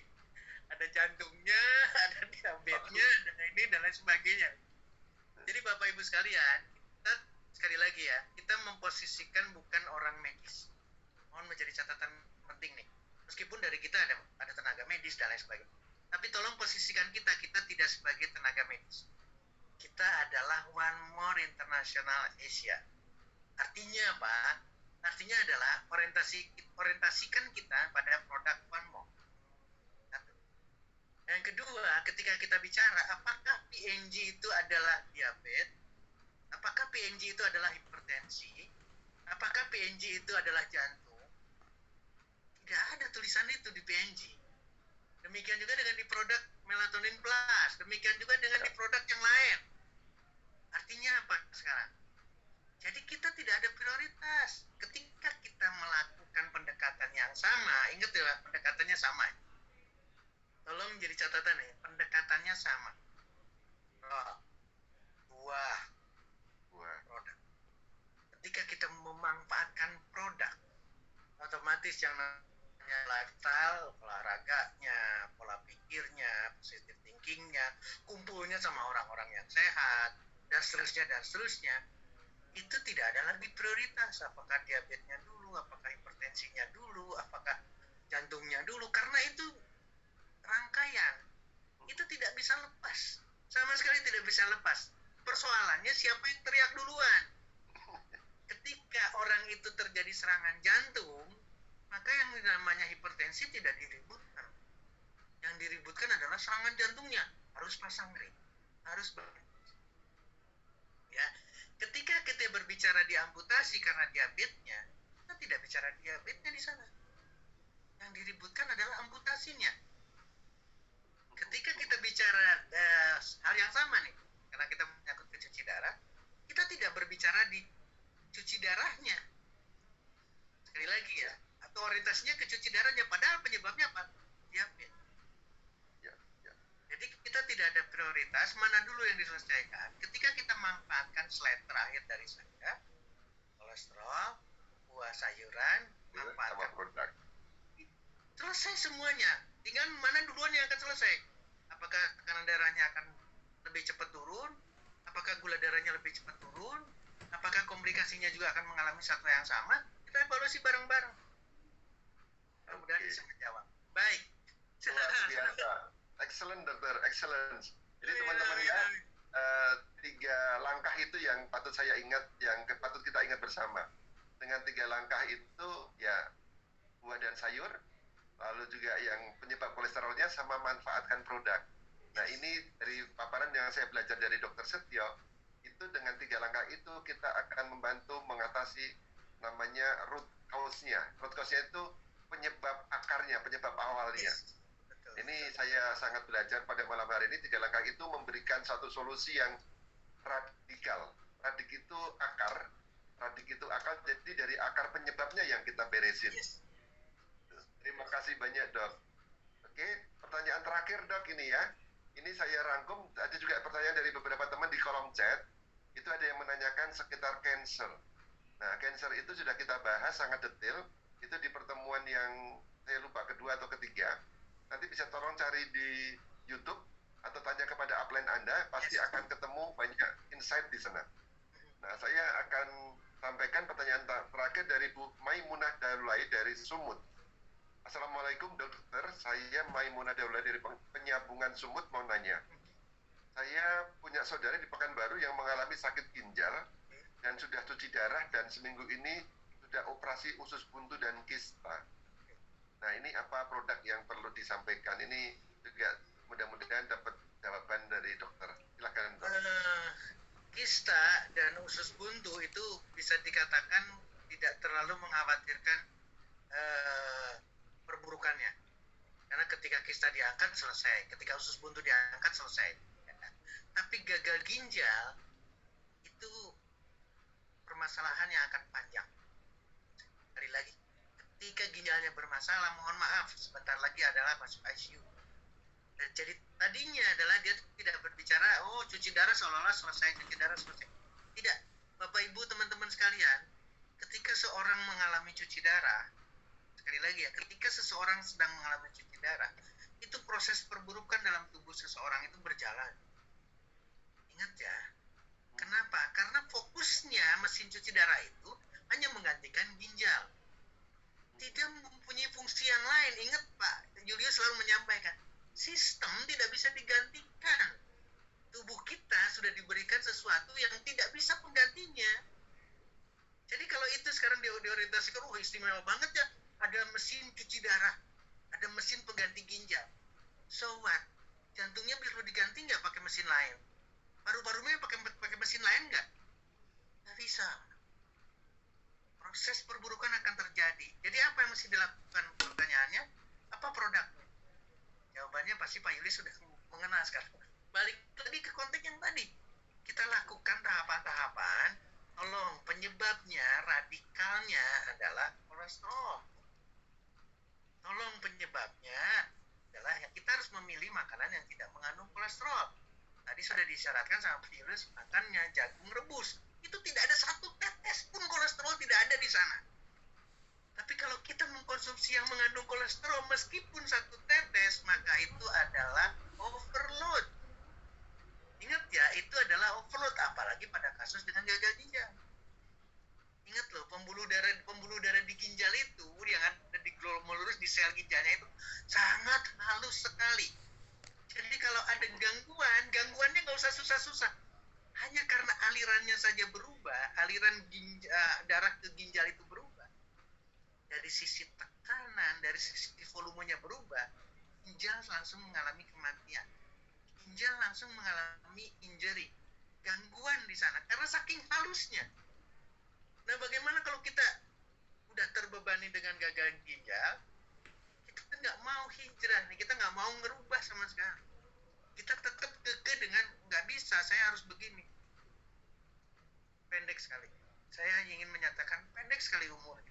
Ada jantungnya, ada diabetesnya, ada ini dan lain sebagainya. Jadi Bapak Ibu sekalian, kita sekali lagi ya, kita memposisikan bukan orang medis. Mohon menjadi catatan penting nih. Meskipun dari kita ada tenaga medis dan lain sebagainya. Tapi tolong posisikan kita tidak sebagai tenaga medis. Kita adalah One More International Asia. Artinya apa? Artinya adalah orientasikan kita pada produk One More. Yang kedua, ketika kita bicara apakah PNG itu adalah diabetes, apakah PNG itu adalah hipertensi, apakah PNG itu adalah jantung, tidak ada tulisan itu di PNG. Demikian juga dengan di produk melatonin plus, demikian juga dengan di produk yang lain. Artinya apa sekarang? Jadi kita tidak ada prioritas. Ketika kita melakukan pendekatan yang sama, ingat ya, pendekatannya sama. Tolong menjadi catatan ya, pendekatannya sama. Buah produk. Ketika kita memanfaatkan produk, otomatis yang namanya lifestyle, olahraganya, pola pikirnya, positive thinkingnya, kumpulnya sama orang-orang yang sehat, dan seterusnya, itu tidak ada lagi prioritas. Apakah diabetesnya dulu, apakah hipertensinya dulu, apakah jantungnya dulu, karena itu rangkaian. Itu tidak bisa lepas. Sama sekali tidak bisa lepas. Persoalannya siapa yang teriak duluan. Ketika orang itu terjadi serangan jantung, maka yang namanya hipertensi tidak diributkan. Yang diributkan adalah serangan jantungnya. Harus pasang ring. Harus ya. Ketika kita berbicara di amputasi karena diabetesnya, kita tidak bicara diabetesnya di sana. Yang diributkan adalah amputasinya. Ketika kita bicara hal yang sama nih, karena kita menyangkut ke cuci darah, kita tidak berbicara di cuci darahnya. Sekali lagi ya, atau orientasinya ke cuci darahnya, padahal penyebabnya apa? Diabetes. Jadi kita tidak ada prioritas mana dulu yang diselesaikan. Ketika kita manfaatkan slide terakhir dari saya, kolesterol, buah sayuran, manfaatkan produk. Selesai semuanya. Tinggal mana duluan yang akan selesai. Apakah tekanan darahnya akan lebih cepat turun? Apakah gula darahnya lebih cepat turun? Apakah komplikasinya juga akan mengalami satu yang sama? Kita evaluasi bareng-bareng. Mudah-mudahan bisa menjawab. Baik. Luar biasa. Excellent dokter, excellent. Jadi teman-teman ya, 3 langkah itu yang patut saya ingat, yang patut kita ingat bersama. Dengan 3 langkah itu ya buah dan sayur, lalu juga yang penyebab kolesterolnya sama manfaatkan produk. Nah ini dari paparan yang saya belajar dari Dokter Setio, itu dengan 3 langkah itu kita akan membantu mengatasi namanya root cause-nya. Root cause-nya itu penyebab akarnya, penyebab awalnya. Ini saya sangat belajar pada malam hari ini. 3 langkah itu memberikan satu solusi yang radikal. Radik itu akar, jadi dari akar penyebabnya yang kita beresin. Terima kasih banyak dok. Oke, pertanyaan terakhir dok ini ya. Ini saya rangkum, ada juga pertanyaan dari beberapa teman di kolom chat. Itu ada yang menanyakan sekitar cancer. Nah, cancer itu sudah kita bahas sangat detail. Itu di pertemuan yang saya lupa kedua atau ketiga. Nanti bisa tolong cari di YouTube atau tanya kepada upline Anda, pasti akan ketemu banyak insight di sana. Nah, saya akan sampaikan pertanyaan terakhir dari Bu Maimunah Daulay dari Sumut. Assalamualaikum dokter, saya Maimunah Daulay dari Penyambungan Sumut mau nanya. Saya punya saudara di Pekanbaru yang mengalami sakit ginjal dan sudah cuci darah dan seminggu ini sudah operasi usus buntu dan kista. Nah, ini apa produk yang perlu disampaikan? Ini juga mudah-mudahan dapat jawaban dari dokter. Silakan dok. Kista dan usus buntu itu bisa dikatakan tidak terlalu mengkhawatirkan perburukannya, karena ketika kista diangkat selesai, ketika usus buntu diangkat selesai. Tapi gagal ginjal itu permasalahan yang akan panjang. Sekali lagi, ketika ginjalnya bermasalah, mohon maaf, sebentar lagi adalah masuk ICU. Dan jadi tadinya adalah dia tidak berbicara, oh cuci darah seolah-olah selesai, cuci darah selesai. Tidak, Bapak Ibu teman-teman sekalian, ketika seorang mengalami cuci darah, sekali lagi ya, ketika seseorang sedang mengalami cuci darah, itu proses perburukan dalam tubuh seseorang itu berjalan. Ingat ya, kenapa? Karena fokusnya mesin cuci darah itu hanya menggantikan ginjal, tidak mempunyai fungsi yang lain. Ingat Pak Julius selalu menyampaikan, sistem tidak bisa digantikan. Tubuh kita sudah diberikan sesuatu yang tidak bisa penggantinya. Jadi kalau itu sekarang diorientasikan, oh istimewa banget ya, ada mesin cuci darah, ada mesin pengganti ginjal. So what? Jantungnya perlu diganti nggak pakai mesin lain? Paru-parunya pakai mesin lain nggak? Nggak bisa. Proses perburukan akan terjadi. Jadi apa yang mesti dilakukan? Pertanyaannya, apa produknya? Jawabannya pasti Pak Yuli sudah mengenal sekarang. Balik lagi ke konteks yang tadi. Kita lakukan tahapan-tahapan. Tolong, penyebabnya, radikalnya adalah kolesterol. Tolong, penyebabnya adalah kita harus memilih makanan yang tidak mengandung kolesterol. Tadi sudah disyaratkan sama Pak Yulus, makannya jagung rebus. Itu tidak ada satu tetes pun kolesterol, tidak ada di sana. Tapi kalau kita mengkonsumsi yang mengandung kolesterol meskipun satu tetes, maka itu adalah overload. Ingat ya, itu adalah overload, apalagi pada kasus dengan gagal ginjal. Ingat loh, pembuluh darah di ginjal itu yang ada di glomerulus di sel ginjalnya itu sangat halus sekali. Jadi kalau ada gangguannya nggak usah susah-susah. Hanya karena alirannya saja berubah, aliran darah ke ginjal itu berubah. Dari sisi tekanan, dari sisi volumenya berubah, ginjal langsung mengalami kematian. Ginjal langsung mengalami injury, gangguan di sana karena saking halusnya. Nah, bagaimana kalau kita udah terbebani dengan gagal ginjal? Kita nggak mau hijrah nih, kita nggak mau ngerubah sama sekali. Kita tetap kekeh dengan nggak bisa, saya harus begini. Pendek sekali. Saya ingin menyatakan pendek sekali umurnya.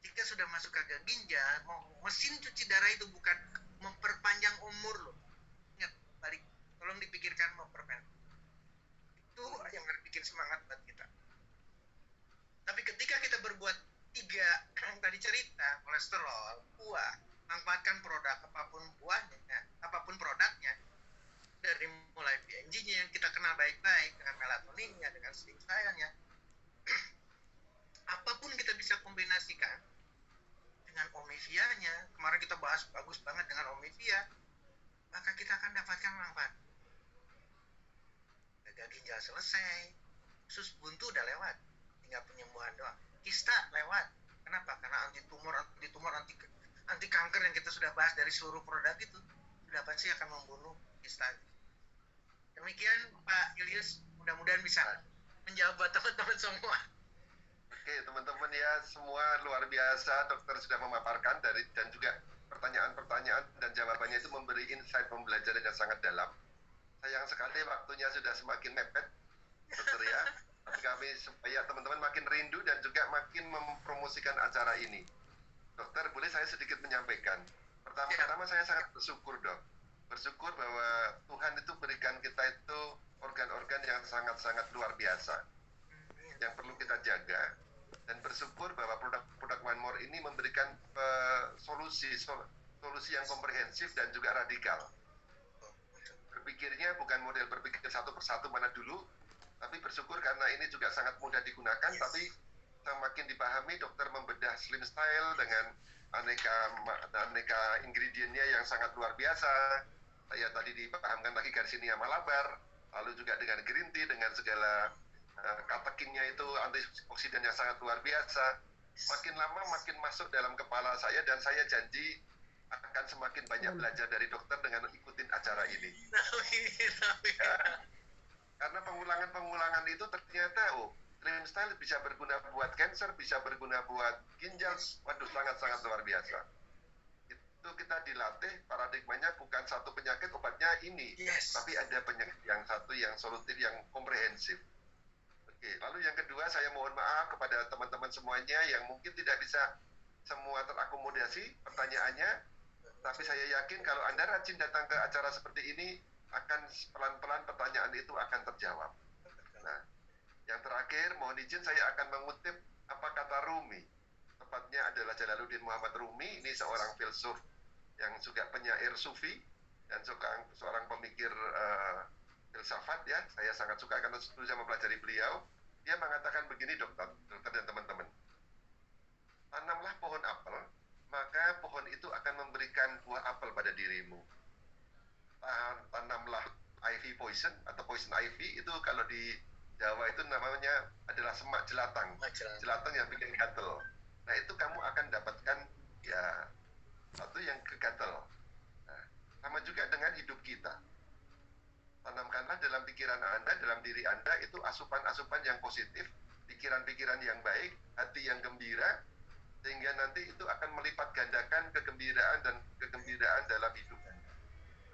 Ketika sudah masuk gagal ginjal, mesin cuci darah itu bukan memperpanjang umur loh. Ingat, balik, tolong dipikirkan memperpanjang. Itu yang harus bikin semangat buat kita. Tapi ketika kita berbuat 3 yang tadi cerita, kolesterol, buah, manfaatkan produk apapun buahnya, apapun produknya, dari mulai PNG-nya yang kita kenal baik-baik, dengan melatoninnya, dengan sleep science-nya, apapun kita bisa kombinasikan dengan omivia-nya. Kemarin kita bahas bagus banget dengan omivia, maka kita akan dapatkan manfaat. Gagal ginjal selesai, usus buntu udah lewat, tinggal penyembuhan doang. Kista lewat. Kenapa? Karena anti tumor, anti kanker yang kita sudah bahas dari seluruh produk itu sudah pasti akan membunuh kista. Demikian Pak Julius, mudah-mudahan bisa menjawab buat teman-teman semua. Oke, teman-teman ya, semua luar biasa dokter sudah memaparkan dan juga pertanyaan-pertanyaan dan jawabannya itu memberi insight pembelajaran yang sangat dalam. Sayang sekali waktunya sudah semakin mepet, dokter ya. Tapi kami supaya teman-teman makin rindu dan juga makin mempromosikan acara ini. Dokter, boleh saya sedikit menyampaikan? Pertama-tama saya sangat bersyukur dok. Bersyukur bahwa Tuhan itu berikan kita itu organ-organ yang sangat-sangat luar biasa. Yang perlu kita jaga. Dan bersyukur bahwa produk One More ini memberikan solusi yang komprehensif dan juga radikal. Berpikirnya bukan model berpikir satu persatu mana dulu, Tapi bersyukur karena ini juga sangat mudah digunakan, tapi semakin dipahami dokter membedah slim style dengan aneka ingredientnya yang sangat luar biasa. Saya tadi dipahamkan lagi Garcinia Malabar, lalu juga dengan green tea dengan segala katekingnya itu antioksidan yang sangat luar biasa. Makin lama makin masuk dalam kepala saya dan saya janji akan semakin banyak belajar dari dokter dengan ikutin acara ini. Ya, karena pengulangan itu ternyata slim style bisa berguna buat cancer, bisa berguna buat ginjal. Waduh, sangat-sangat luar biasa. Itu kita dilatih paradigmanya bukan satu penyakit obatnya ini, tapi ada penyakit yang satu yang solutif, yang komprehensif. Oke, lalu yang kedua saya mohon maaf kepada teman-teman semuanya yang mungkin tidak bisa semua terakomodasi pertanyaannya, tapi saya yakin kalau Anda rajin datang ke acara seperti ini, akan pelan-pelan pertanyaan itu akan terjawab. Nah, yang terakhir, mohon izin saya akan mengutip apa kata Rumi. Tepatnya adalah Jalaluddin Muhammad Rumi, ini seorang filsuf yang juga penyair sufi dan seorang pemikir filsafat ya. Saya sangat suka karena dulu saya mempelajari beliau. Dia mengatakan begini, dokter dan teman-teman. Tanamlah pohon apel, maka pohon itu akan memberikan buah apel pada dirimu. Tanamlah ivy poison atau poison ivy, itu kalau di Jawa itu namanya adalah semak jelatang. Jelatang yang bikin gatel. Nah, itu kamu akan dapatkan ya satu yang kegatel. Nah, sama juga dengan hidup kita. Tanamkanlah dalam pikiran Anda, dalam diri Anda itu asupan-asupan yang positif, pikiran-pikiran yang baik, hati yang gembira, sehingga nanti itu akan melipat gandakan kegembiraan dan kegembiraan dalam hidup.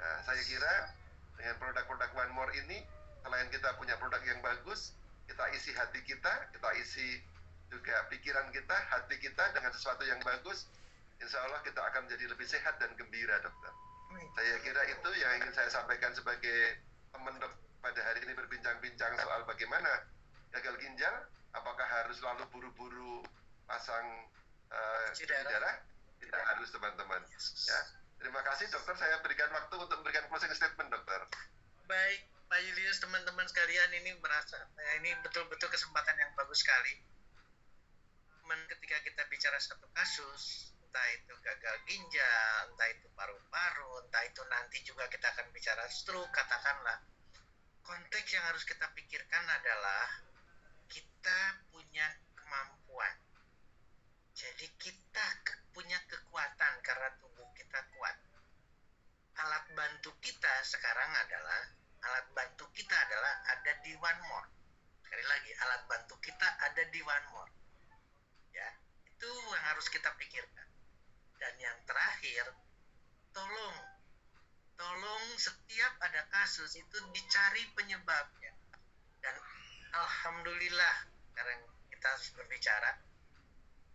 Nah, saya kira dengan produk-produk One More ini, selain kita punya produk yang bagus, kita isi hati kita isi juga pikiran kita, hati kita dengan sesuatu yang bagus, insya Allah kita akan menjadi lebih sehat dan gembira, dokter. Saya kira itu yang ingin saya sampaikan sebagai teman pada hari ini berbincang-bincang soal bagaimana gagal ginjal, apakah harus selalu buru-buru pasang cuci darah? Tidak harus, teman-teman. Ya. Terima kasih, dokter. Saya berikan waktu untuk memberikan closing statement, dokter. Baik, Pak Julius, teman-teman sekalian, ini betul-betul kesempatan yang bagus sekali. Ketika kita bicara satu kasus, entah itu gagal ginjal, entah itu paru-paru, entah itu nanti juga kita akan bicara stroke, katakanlah. Konteks yang harus kita pikirkan adalah kita punya kemampuan. Jadi kita punya kekuatan karena tubuh kita kuat. Alat bantu kita sekarang adalah ada di One More. Sekali lagi, alat bantu kita ada di One More. Ya, itu yang harus kita pikirkan. Dan yang terakhir, tolong setiap ada kasus itu dicari penyebabnya. Dan alhamdulillah, sekarang kita harus berbicara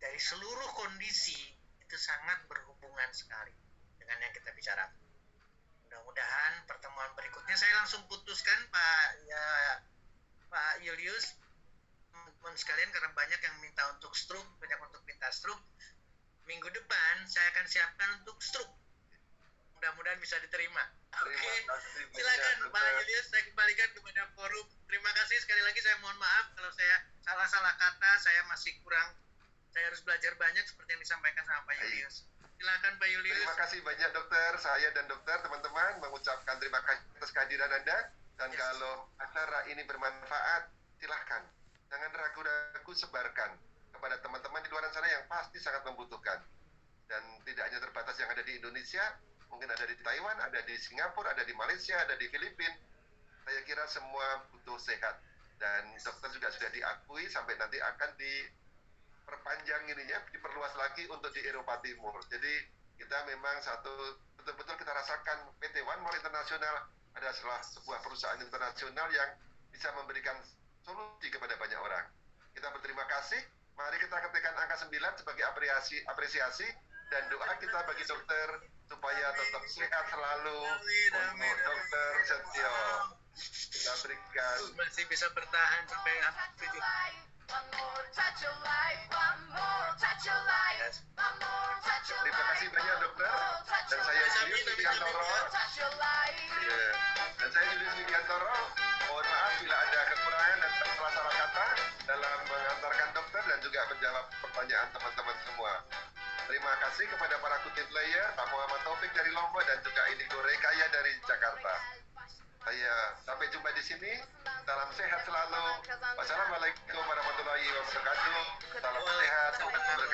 dari seluruh kondisi itu sangat berhubungan sekali dengan yang kita bicarakan. Mudah-mudahan pertemuan berikutnya saya langsung putuskan Pak Julius, teman-teman sekalian, karena banyak yang minta untuk stroke, minggu depan saya akan siapkan untuk stroke. Mudah-mudahan bisa diterima. Oke, silakan Pak Julius, saya kembalikan kepada forum. Terima kasih sekali lagi, saya mohon maaf kalau saya salah kata, saya masih kurang. Saya harus belajar banyak seperti yang disampaikan sama Pak Julius. Silakan Pak Julius. Terima kasih banyak, dokter. Saya dan dokter, teman-teman, mengucapkan terima kasih atas kehadiran Anda. Dan kalau acara ini bermanfaat, silahkan. Jangan ragu-ragu, sebarkan kepada teman-teman di luar sana yang pasti sangat membutuhkan. Dan tidak hanya terbatas yang ada di Indonesia, mungkin ada di Taiwan, ada di Singapura, ada di Malaysia, ada di Filipina. Saya kira semua butuh sehat. Dan dokter juga sudah diakui sampai nanti akan diperpanjang ininya, diperluas lagi untuk di Eropa Timur. Jadi kita memang betul-betul kita rasakan PT One More International adalah sebuah perusahaan internasional yang bisa memberikan solusi kepada banyak orang. Kita berterima kasih. Mari kita ketikkan angka 9 sebagai apresiasi dan doa kita bagi dokter supaya tetap sehat selalu. Untuk Dokter Setio. Kita berikan masih bisa bertahan sampai terima kasih banyak, dokter. Dan saya Julius Wikantoro. Dan saya Julius Wikantoro. Mohon maaf bila ada kekurangan menjawab pertanyaan teman-teman semua. Terima kasih kepada para kutip player, Pak Muhammad Taufik dari Lombok dan juga Inigo Rekaya dari Jakarta. Saya sampai jumpa di sini. Salam sehat selalu. Wassalamualaikum warahmatullahi wabarakatuh. Salam sehat. Sampai